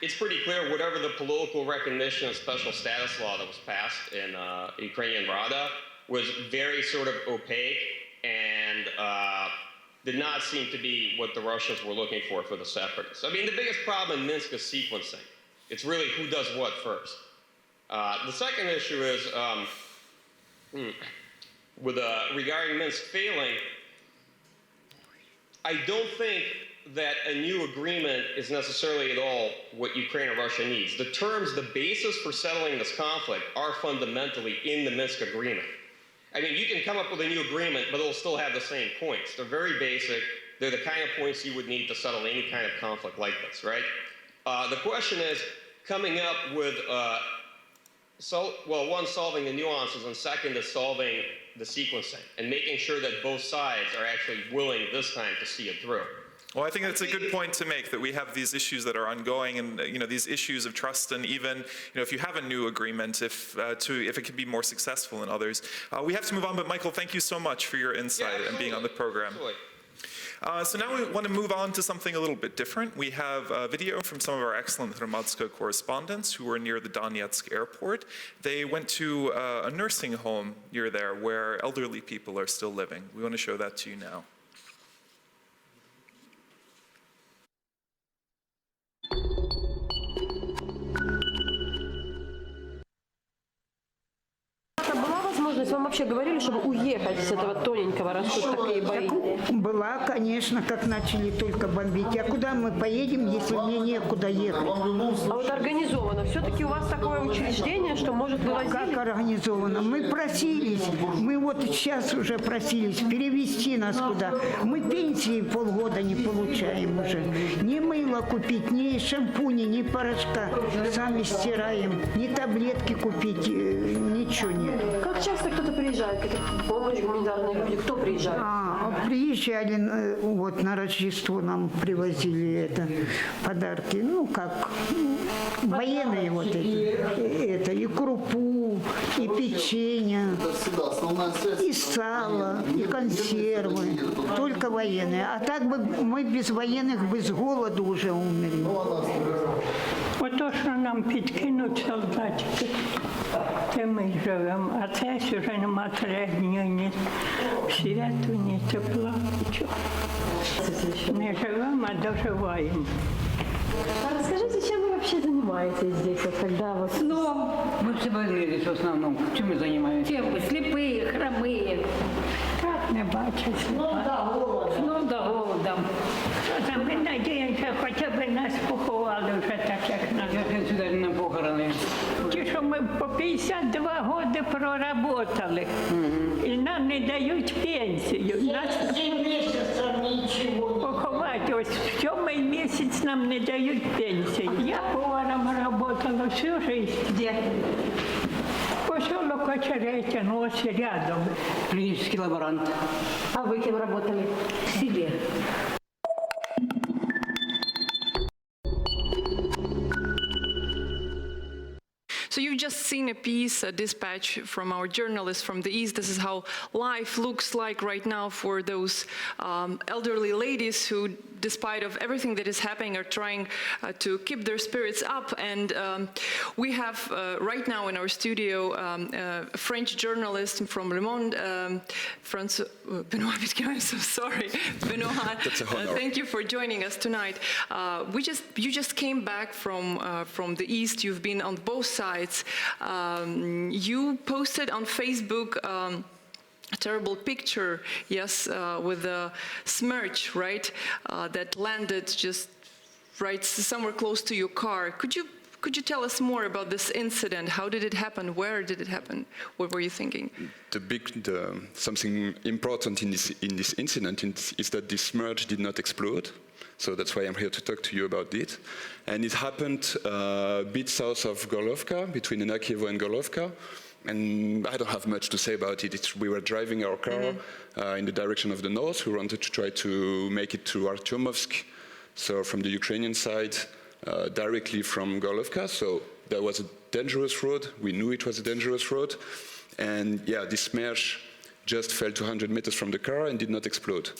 It's pretty clear whatever the political recognition of special status law that was passed in Ukrainian Rada was very sort of opaque and did not seem to be what the Russians were looking for the separatists. I mean, the biggest problem in Minsk is sequencing. It's really who does what first. The second issue is, regarding Minsk failing, I don't think that a new agreement is necessarily at all what Ukraine or Russia needs. The terms, the basis for settling this conflict are fundamentally in the Minsk agreement. I mean, you can come up with a new agreement, but it'll still have the same points. They're very basic. They're the kind of points you would need to settle any kind of conflict like this, right? The question is coming up with, one, solving the nuances, and second is solving the sequencing and making sure that both sides are actually willing this time to see it through. Well, I think that's a good point to make, that we have these issues that are ongoing, and these issues of trust, and even if you have a new agreement, if it can be more successful than others. We have to move on, but Michael, thank you so much for your insight and being on the program. So now we want to move on to something a little bit different. We have a video from some of our excellent Hromadske correspondents who were near the Donetsk airport. They went to a nursing home near there where elderly people are still living. We want to show that to you now. Вам вообще говорили, чтобы уехать с этого тоненького, раз тут такие бои? Была, конечно, как начали только бомбить. А куда мы поедем, если мне некуда ехать? А вот организовано. Все-таки у вас такое учреждение, что может вывозить? Как организовано? Мы просились, мы вот сейчас уже просились перевести нас куда. Мы пенсии полгода не получаем уже. Ни мыло купить, ни шампуня, ни порошка. Сами стираем. Ни таблетки купить, ничего нет. Как часто кто-то приезжает, какая помощь, гуманитарные люди, кто приезжает? Приезжали, вот на Рождество нам привозили подарки, военные вот это, и крупу, и печенье, и сало, и консервы, только военные. А так бы мы без военных бы с голоду уже умерли. Ото, що нам підкинуть солдатики, те ми живемо, а це вже нема середнього ні світу, ні тепла, нічого. Не живемо, а доживаємо. А расскажите, чем вы вообще занимаетесь здесь, когда вот... Мы все больные здесь в основном. Чем мы занимаемся? Чем ви? Сліпі, хромі. Так не бачать. Да голодом. Ми надіємося, хоча б нас поховали вже так, як нас. Я сюди на похорони. Ті, що ми по 52 роки проработали, і нам не дають пенсію. Нас поховати, ось в 7-й місяць нам не дають пенсію. Я поваром працювала всю життя. Де? Поселок Очеретин, ось рядом. Клинический лаборант. А вы кем работали? В селі. So you've just seen a piece, a dispatch from our journalists from the East. This is how life looks like right now for those elderly ladies who, despite of everything that is happening, are trying to keep their spirits up. And we have right now in our studio a French journalist from Monde, Benoit Vitkine, I'm so sorry. Benoit, thank you for joining us tonight. You just came back from the East. You've been on both sides. You posted on Facebook a terrible picture, yes, with a smirch, right, that landed just right somewhere close to your car. Could you tell us more about this incident? How did it happen? Where did it happen? What were you thinking? Something important in this incident is that this smirch did not explode. So that's why I'm here to talk to you about it. And it happened a bit south of Gorlovka, between Enakievo and Gorlovka. And I don't have much to say about it. We were driving our car in the direction of the north. We wanted to try to make it to Artyomovsk, so from the Ukrainian side, directly from Gorlovka. So that was a dangerous road. We knew it was a dangerous road. And yeah, this Mersh just fell 200 meters from the car and did not explode.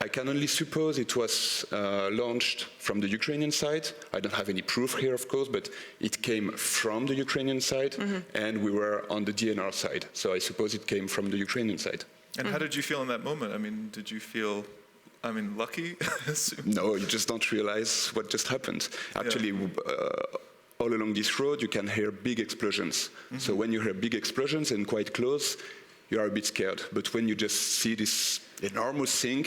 I can only suppose it was launched from the Ukrainian side. I don't have any proof here, of course, but it came from the Ukrainian side, and we were on the DNR side. So I suppose it came from the Ukrainian side. And how did you feel in that moment? I mean, did you feel, lucky? No, you just don't realize what just happened. Actually, all along this road, you can hear big explosions. So when you hear big explosions and quite close, you are a bit scared. But when you just see this enormous thing,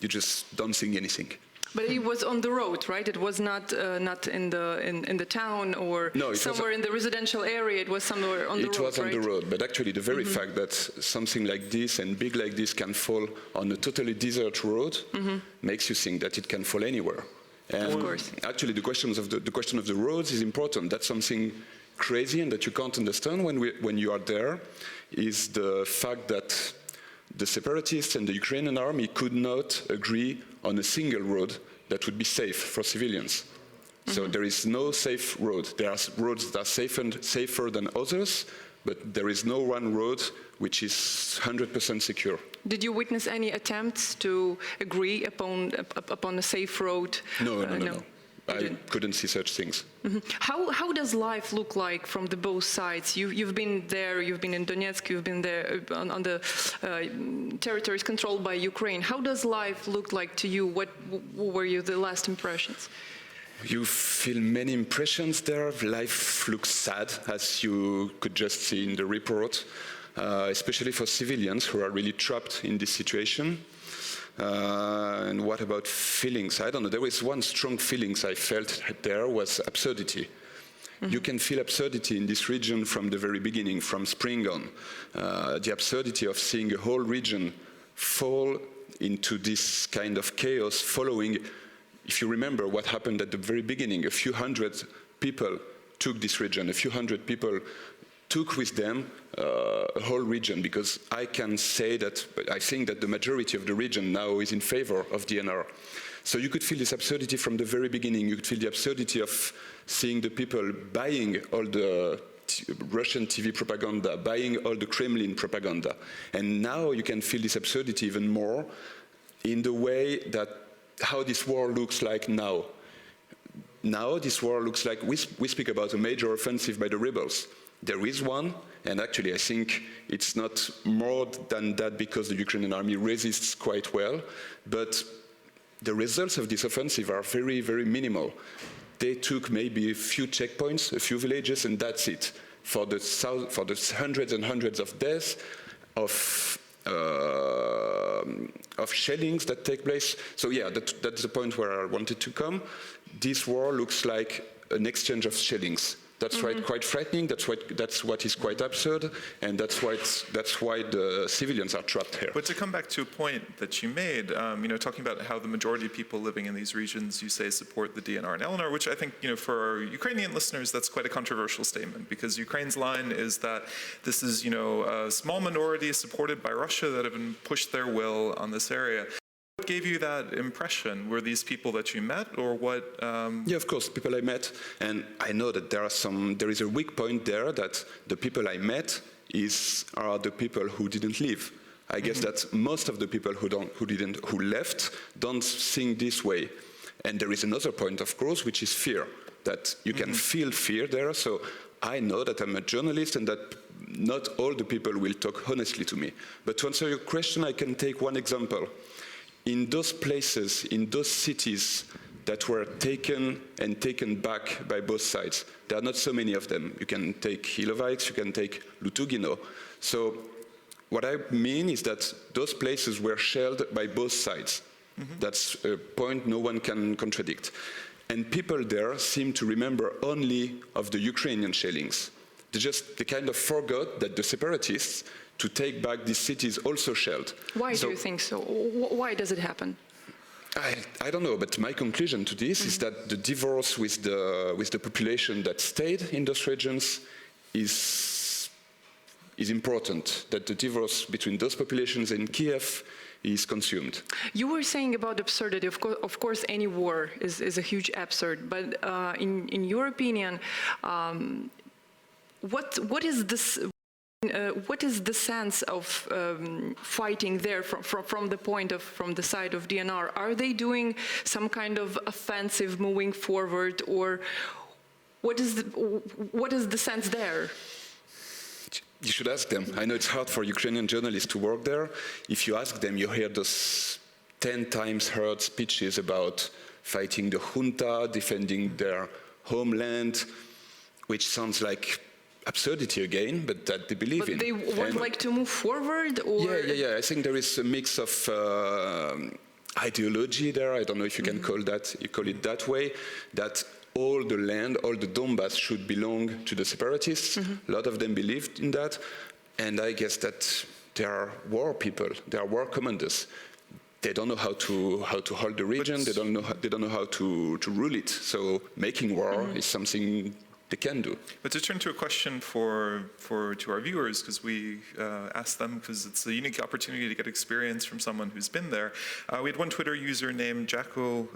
you just don't think anything. But it was on the road, right? It was not in the town or somewhere in the residential area. It was somewhere on the road, It was on the road, but actually the very fact that something like this and big like this can fall on a totally desert road makes you think that it can fall anywhere. And of course. Actually, the question of the roads is important. That's something crazy and that you can't understand when you are there, is the fact that the separatists and the Ukrainian army could not agree on a single road that would be safe for civilians. So there is no safe road. There are roads that are safer than others, but there is no one road which is 100% secure. Did you witness any attempts to agree upon a safe road? No. I couldn't see such things. How does life look like from the both sides? You've been there, you've been in Donetsk, you've been there on the territories controlled by Ukraine. How does life look like to you? What were the last impressions? You feel many impressions there. Life looks sad, as you could just see in the report, especially for civilians who are really trapped in this situation. And what about feelings? I don't know. There was one strong feeling I felt there was absurdity. You can feel absurdity in this region from the very beginning, from spring on. The absurdity of seeing a whole region fall into this kind of chaos following, if you remember what happened at the very beginning, a few hundred people took this region, a few hundred people took with them a whole region, because I can say that I think that the majority of the region now is in favor of DNR. So you could feel this absurdity from the very beginning. You could feel the absurdity of seeing the people buying all the Russian TV propaganda, buying all the Kremlin propaganda. And now you can feel this absurdity even more in the way that how this war looks like now. Now this war looks like, we speak about a major offensive by the rebels. There is one, and actually I think it's not more than that because the Ukrainian army resists quite well, but the results of this offensive are very, very minimal. They took maybe a few checkpoints, a few villages, and that's it. For the hundreds and hundreds of deaths, of shellings that take place. So yeah, that's the point where I wanted to come. This war looks like an exchange of shellings. That's right, quite frightening. That's what is quite absurd, and that's why the civilians are trapped here. But to come back to a point that you made, talking about how the majority of people living in these regions, you say, support the DNR and LNR, which I think, for our Ukrainian listeners, that's quite a controversial statement, because Ukraine's line is that this is, a small minority supported by Russia that have been pushed their will on this area. What gave you that impression? Were these people that you met, or what? Yeah, of course, people I met, and I know that there is a weak point there, that the people I met are the people who didn't leave. I guess that most of the people who left don't think this way. And there is another point, of course, which is fear, that you can feel fear there. So I know that I'm a journalist and that not all the people will talk honestly to me. But to answer your question, I can take one example. In those places, in those cities that were taken back by both sides, there are not so many of them. You can take Ilovaisk, you can take Lutugino. So what I mean is that those places were shelled by both sides. That's a point no one can contradict. And people there seem to remember only of the Ukrainian shellings. They kind of forgot that the separatists to take back these cities also shelled. Why do you think so? Why does it happen? I don't know, but my conclusion to this is that the divorce with the population that stayed in those regions is important, that the divorce between those populations and Kyiv is consumed. You were saying about absurdity. Of course, any war is a huge absurd. But in your opinion, what is this? What is the sense of fighting there from the side of DNR? Are they doing some kind of offensive moving forward, or what is the sense there? You should ask them. I know it's hard for Ukrainian journalists to work there. If you ask them, you hear those 10 times heard speeches about fighting the junta, defending their homeland, which sounds like absurdity again, but that they believe in. But they would like to move forward, or? Yeah. I think there is a mix of ideology there. I don't know if you can call it that way, that all the land, all the Donbass should belong to the separatists. A lot of them believed in that. And I guess that they are war people, they are war commanders. They don't know how to hold the region, they don't know how to rule it. So making war is something they can do. But to turn to a question to our viewers, because we asked them, because it's a unique opportunity to get experience from someone who's been there. We had one Twitter user named Jacko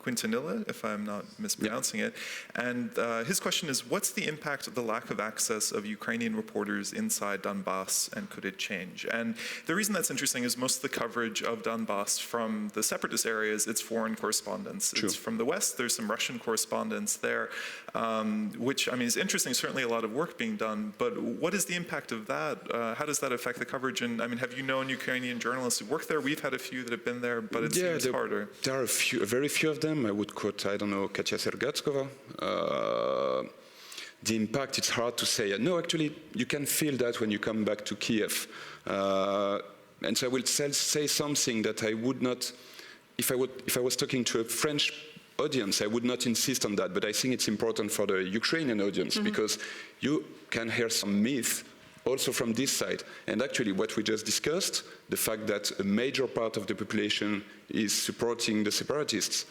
Quintanilla, if I'm not mispronouncing it, and his question is, what's the impact of the lack of access of Ukrainian reporters inside Donbass, and could it change? And the reason that's interesting is most of the coverage of Donbass from the separatist areas, it's foreign correspondence. True. It's from the West, there's some Russian correspondence there, which, I mean, is interesting, certainly a lot of work being done, but what is the impact of that? How does that affect the coverage? And, I mean, have you known Ukrainian journalists who work there? We've had a few that have been there, but it seems harder. There are very few of them. I would quote, I don't know, Katya Sergatskova. The impact, it's hard to say. No, actually, you can feel that when you come back to Kyiv. And so I will say something that I would not, if I was talking to a French audience, I would not insist on that, but I think it's important for the Ukrainian audience because you can hear some myth also from this side. And actually what we just discussed, the fact that a major part of the population is supporting the separatists,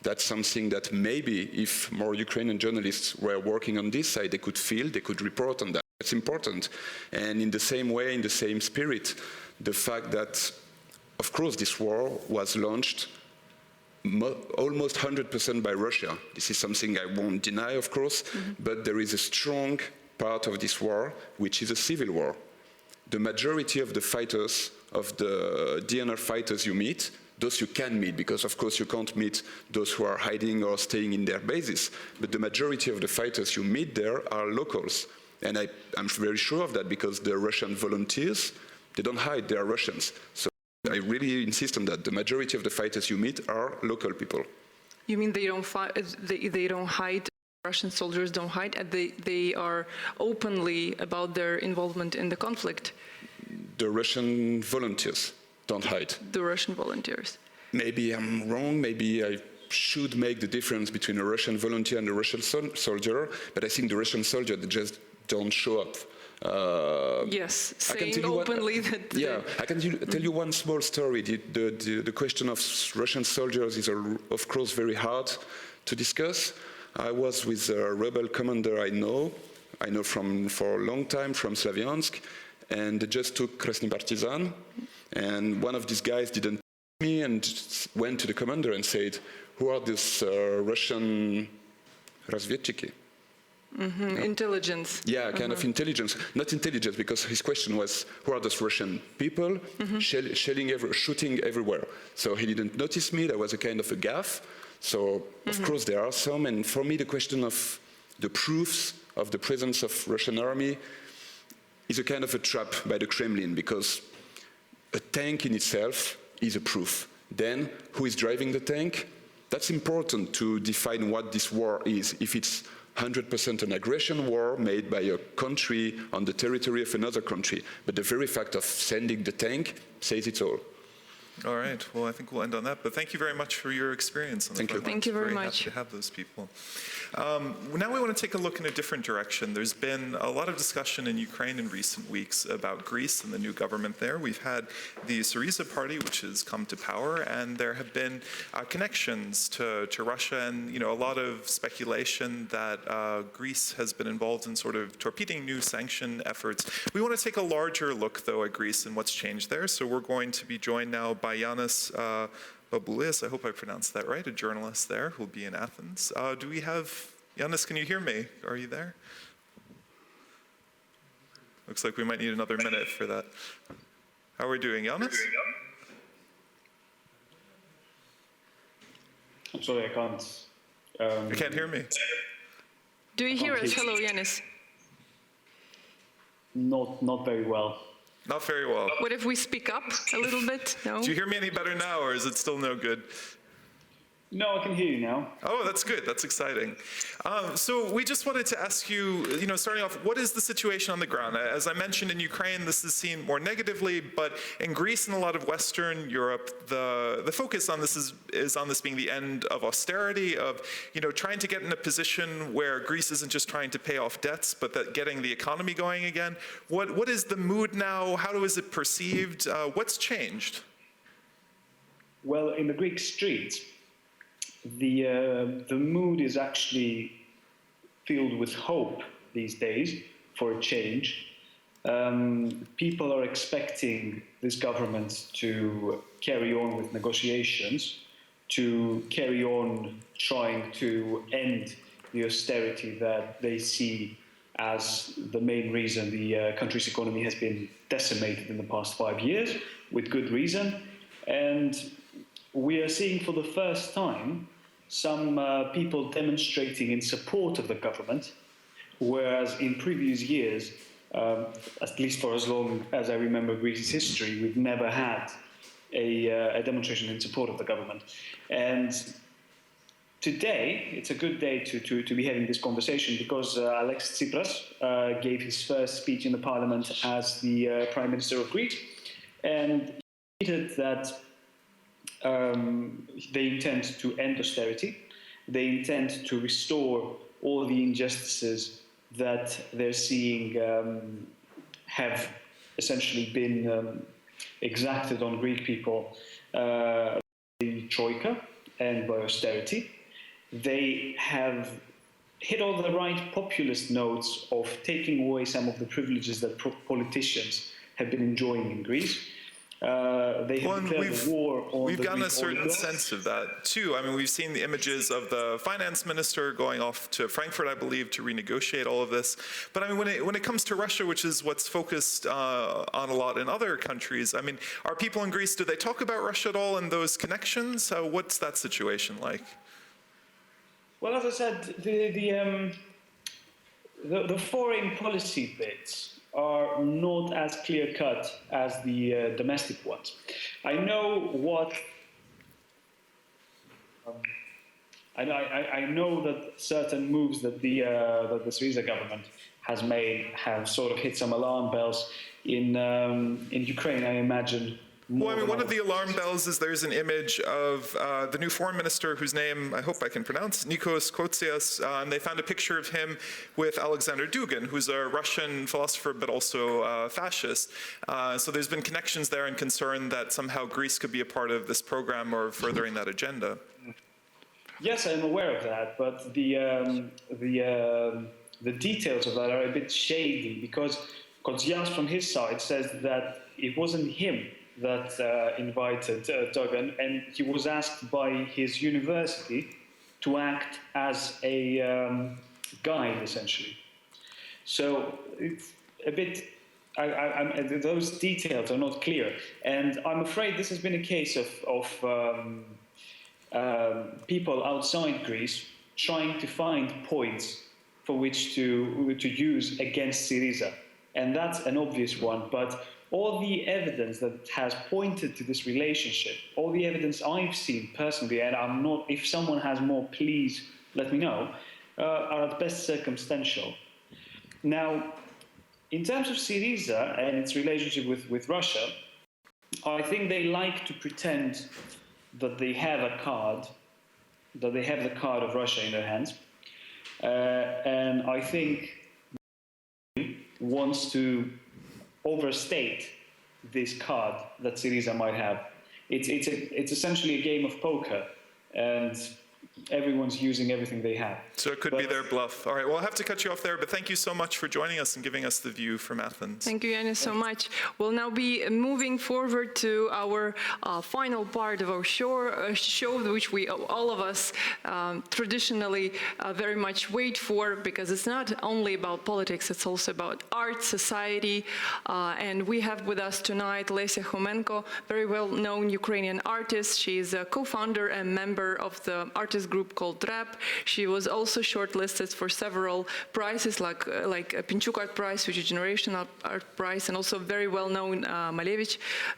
that's something that maybe if more Ukrainian journalists were working on this side, they could feel, they could report on that. It's important. And in the same way, in the same spirit, the fact that, of course, this war was launched almost 100% by Russia. This is something I won't deny, of course, but there is a strong part of this war, which is a civil war. The majority of the fighters, of the DNR fighters you meet, those you can meet, because of course you can't meet those who are hiding or staying in their bases, but the majority of the fighters you meet there are locals. And I'm very sure of that, because the Russian volunteers, they don't hide, they are Russians. So I really insist on that. The majority of the fighters you meet are local people. You mean they don't hide? Russian soldiers don't hide, and they are openly about their involvement in the conflict? The Russian volunteers don't hide. The Russian volunteers. Maybe I'm wrong. Maybe I should make the difference between a Russian volunteer and a Russian soldier. But I think the Russian soldier, they just don't show up. Yes, saying openly that. Yeah, I can tell you one small story. The question of Russian soldiers is, of course, very hard to discuss. I was with a rebel commander I know for a long time from Slavyansk, and they just took Krasny Partizan, and one of these guys didn't me and went to the commander and said, who are these Russian razvedchiki? Intelligence. Yeah, kind of intelligence. Not intelligence, because his question was, who are those Russian people shooting everywhere? So he didn't notice me. That was a kind of a gaffe. So, of course, there are some. And for me, the question of the proofs of the presence of Russian army is a kind of a trap by the Kremlin, because a tank in itself is a proof. Then, who is driving the tank? That's important to define what this war is. If it's 100% an aggression war made by a country on the territory of another country. But the very fact of sending the tank says it all. All right. Well, I think we'll end on that. But thank you very much for your experience on the front lines. Thank you very much. Happy to have those people. Now we want to take a look in a different direction. There's been a lot of discussion in Ukraine in recent weeks about Greece and the new government there. We've had the Syriza party, which has come to power, and there have been connections to Russia, and a lot of speculation that Greece has been involved in sort of torpedoing new sanction efforts. We want to take a larger look, though, at Greece and what's changed there. So we're going to be joined now by Yanis Baboulis, I hope I pronounced that right, a journalist there who'll be in Athens. Do we have, Yanis, can you hear me? Are you there? Looks like we might need another minute for that. How are we doing, Yanis? I'm sorry, I can't. You can't hear me? Do you hear us? Hello, Yanis. Not very well. Not very well. What if we speak up a little bit? No? Do you hear me any better now, or is it still no good? No, I can hear you now. Oh, that's good. That's exciting. So we just wanted to ask you, starting off, what is the situation on the ground? As I mentioned, in Ukraine, this is seen more negatively, but in Greece and a lot of Western Europe, the focus on this is on this being the end of austerity, of trying to get in a position where Greece isn't just trying to pay off debts, but that getting the economy going again. What is the mood now? How is it perceived? What's changed? Well, in the Greek streets, the mood is actually filled with hope these days for a change. People are expecting this government to carry on with negotiations, to carry on trying to end the austerity that they see as the main reason the country's economy has been decimated in the past 5 years, with good reason. And we are seeing for the first time some people demonstrating in support of the government, whereas in previous years, at least for as long as I remember Greece's history, we've never had a demonstration in support of the government. And today, it's a good day to be having this conversation because Alexis Tsipras gave his first speech in the parliament as the Prime Minister of Greece, and he stated that they intend to end austerity. They intend to restore all the injustices that they're seeing have essentially been exacted on Greek people by the Troika and by austerity. They have hit all the right populist notes of taking away some of the privileges that politicians have been enjoying in Greece. They have declared war on We've the gotten a Greek certain oligarchs. sense of that, too. I mean, we've seen the images of the finance minister going off to Frankfurt, I believe, to renegotiate all of this. But I mean, when it comes to Russia, which is what's focused on a lot in other countries, I mean, are people in Greece, do they talk about Russia at all and those connections? What's that situation like? Well, as I said, the foreign policy bits are not as clear-cut as the domestic ones. I know what I know that certain moves that the Syriza government has made have sort of hit some alarm bells in Ukraine. I imagine. Well, I mean, one of the alarm bells is there's an image of the new foreign minister, whose name I hope I can pronounce, Nikos Koutsias, and they found a picture of him with Alexander Dugin, who's a Russian philosopher but also fascist. So there's been connections there and concern that somehow Greece could be a part of this program or furthering that agenda. Yes, I'm aware of that, but the details of that are a bit shady because Koutsias from his side says that it wasn't him that invited Dugin, and he was asked by his university to act as a guide, essentially. So it's a bit, those details are not clear, and I'm afraid this has been a case of people outside Greece trying to find points for which to use against Syriza, and that's an obvious one, but all the evidence that has pointed to this relationship, all the evidence I've seen personally, and I'm not, if someone has more, please let me know, are at best circumstantial. Now, in terms of Syriza and its relationship with Russia, I think they like to pretend that they have a card, that they have the card of Russia in their hands. And I think wants to overstate this card that Syriza might have. It's essentially a game of poker, and everyone's using everything they have. So it could be their bluff. All right, well, I'll have to cut you off there, but thank you so much for joining us and giving us the view from Athens. Thank you, Yanis, so much. We'll now be moving forward to our final part of our show, which we, all of us, traditionally very much wait for, because it's not only about politics, it's also about art, society, and we have with us tonight Lesia Homenko, very well-known Ukrainian artist. She is a co-founder and member of the artist group called RAP. She was also shortlisted for several prizes, like a Pinchuk Art Prize, which is Generational Art Prize, and also very well-known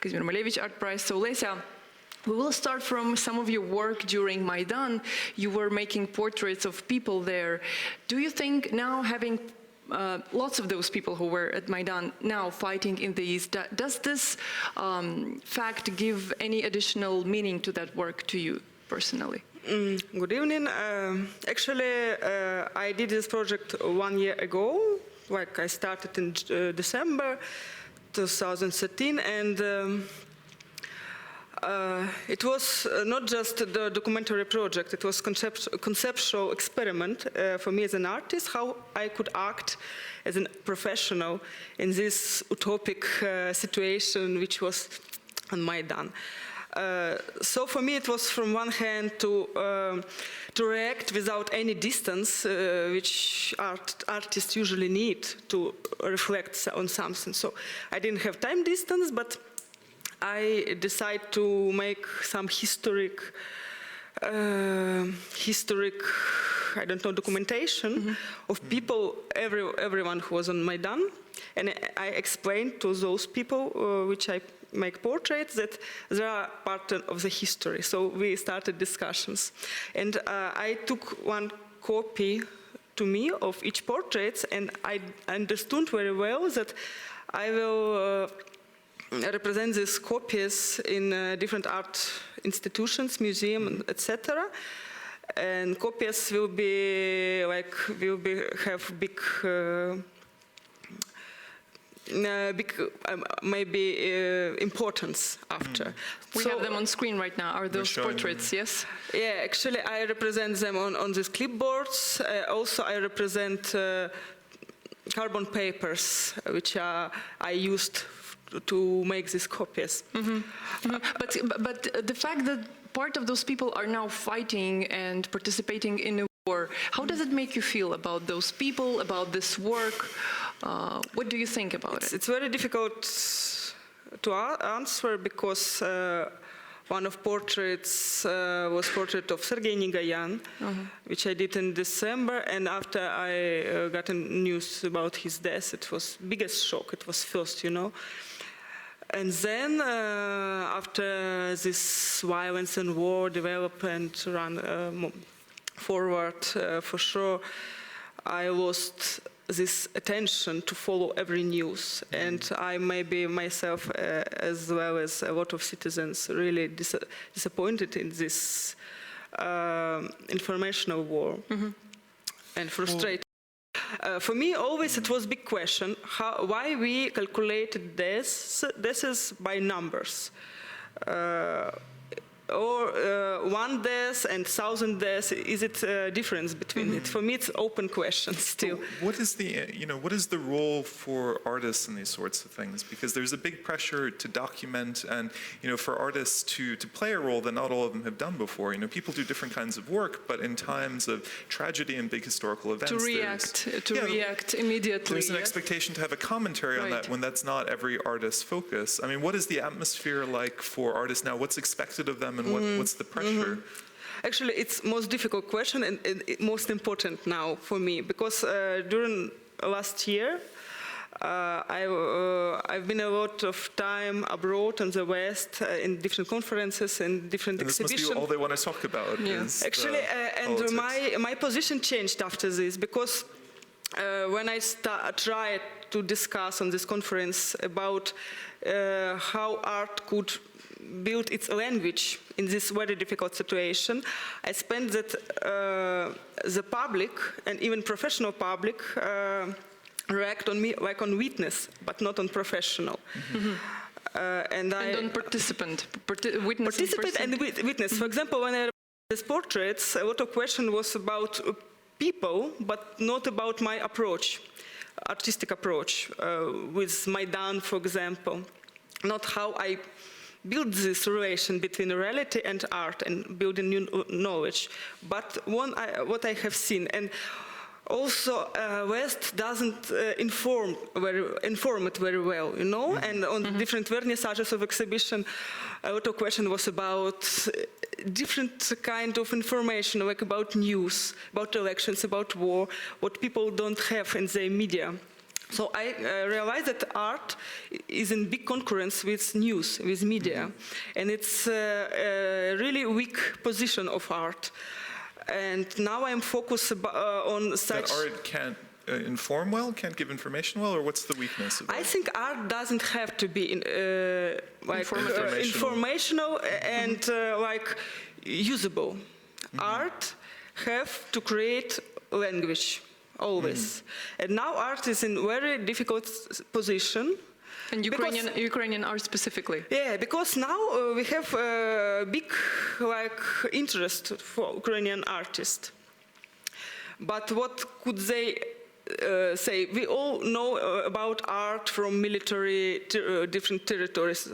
Kazimir Malevich Art Prize. So Lesia, we will start from some of your work during Maidan. You were making portraits of people there. Do you think now, having lots of those people who were at Maidan now fighting in the East, does this fact give any additional meaning to that work to you personally? Good evening. Actually, I did this project 1 year ago. Like, I started in December 2013, and it was not just the documentary project. It was conceptual experiment for me as an artist, how I could act as a professional in this utopic situation which was on Maidan. So for me it was, from one hand, to react without any distance, which artists usually need to reflect on something. So I didn't have time distance, but I decided to make some historic, I don't know, documentation of people, everyone who was on Maidan. And I explained to those people, which I make portraits, that they are part of the history. So we started discussions. And I took one copy to me of each portrait, and I understood very well that I will represent these copies in different art institutions, museums, etc. And copies will be have big maybe importance after. We have them on screen right now. Are those portraits? Yes. Yeah, actually, I represent them on these clipboards. Also, I represent carbon papers, which I used to make these copies. But the fact that part of those people are now fighting and participating in a war, how does it make you feel about those people, about this work? What do you think about it? It's very difficult to answer, because one of portraits was portrait of Sergei Nigayan, which I did in December, and after I got news about his death, it was biggest shock. It was first, you know. And then, after this violence and war developed and ran forward, for sure, I lost this attention to follow every news. And I maybe myself, as well as a lot of citizens, really disappointed in this informational war and frustrated. For me, always it was a big question, why we calculated this is by numbers. Or 1 death and 1,000 deaths, is it a difference between it? For me, it's open question still. What is the role for artists in these sorts of things? Because there's a big pressure to document, and for artists to play a role that not all of them have done before. People do different kinds of work, but in times of tragedy and big historical events, to react immediately. There's an expectation to have a commentary on that, when that's not every artist's focus. I mean, what is the atmosphere like for artists now? What's expected of them? And what's the pressure? Actually, it's most difficult question and most important now for me, because during last year, I've been a lot of time abroad in the West, in different conferences and different exhibitions. This must be all they want to talk about. Actually, and my position changed after this, because when I tried to discuss on this conference about how art could build its language in this very difficult situation, I spent that the public and even professional public react on me like on witness, but not on professional. And on participant, participant and witness. For example, when I read these portraits, a lot of question was about people, but not about my approach, artistic approach, with Maidan, for example. Not how I build this relation between reality and art and building new knowledge, but what I have seen. And also, West doesn't inform it very well, you know. And on different vernissages of exhibition, a lot of question was about different kind of information, like about news, about elections, about war, what people don't have in their media. So I realized that art is in big concurrence with news, with media, and it's a really weak position of art. And now I'm focused on such... That art can't inform well, can't give information well, or what's the weakness of that? I think art doesn't have to be informational and like usable. Art have to create language, always. And now art is in very difficult position. And Ukrainian art specifically? Yeah, because now we have a big interest for Ukrainian artists. But what could they say? We all know about art from military different territories,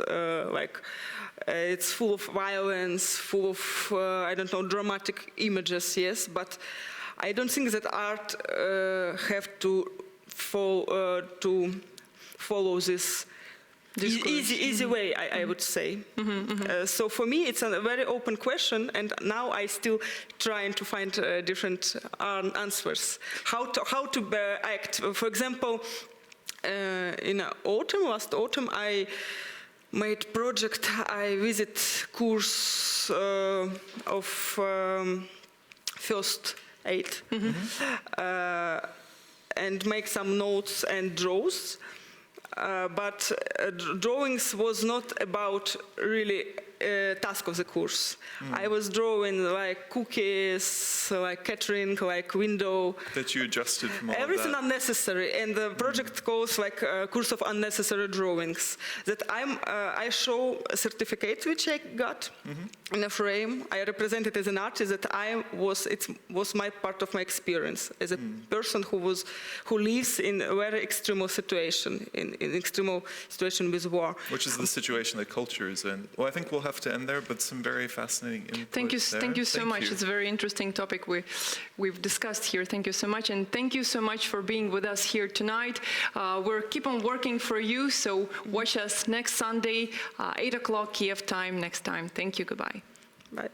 it's full of violence, full of, I don't know, dramatic images, yes, but I don't think that art have to follow this easy way, I would say. So for me, it's a very open question, and now I still trying to find different answers. How to act. For example, in last autumn, I made project. I visit course of first aid and make some notes and draws. But drawings was not about really task of the course. I was drawing like cookies, like catering, like window. That you adjusted from all everything of that. Unnecessary, and the project calls like a course of unnecessary drawings. That I show a certificate which I got in a frame. I represented as an artist that it was my part of my experience as a person who lives in a very extreme situation, in extreme situation with war. Which is the situation that culture is in. Well, I think we'll have to end there, but some very fascinating input. Thank you so much. It's a very interesting topic we've discussed here. Thank you so much, and thank you so much for being with us here tonight. We'll keep on working for you, so watch us next Sunday, 8 o'clock Kyiv time next time. Thank you. Goodbye. Bye.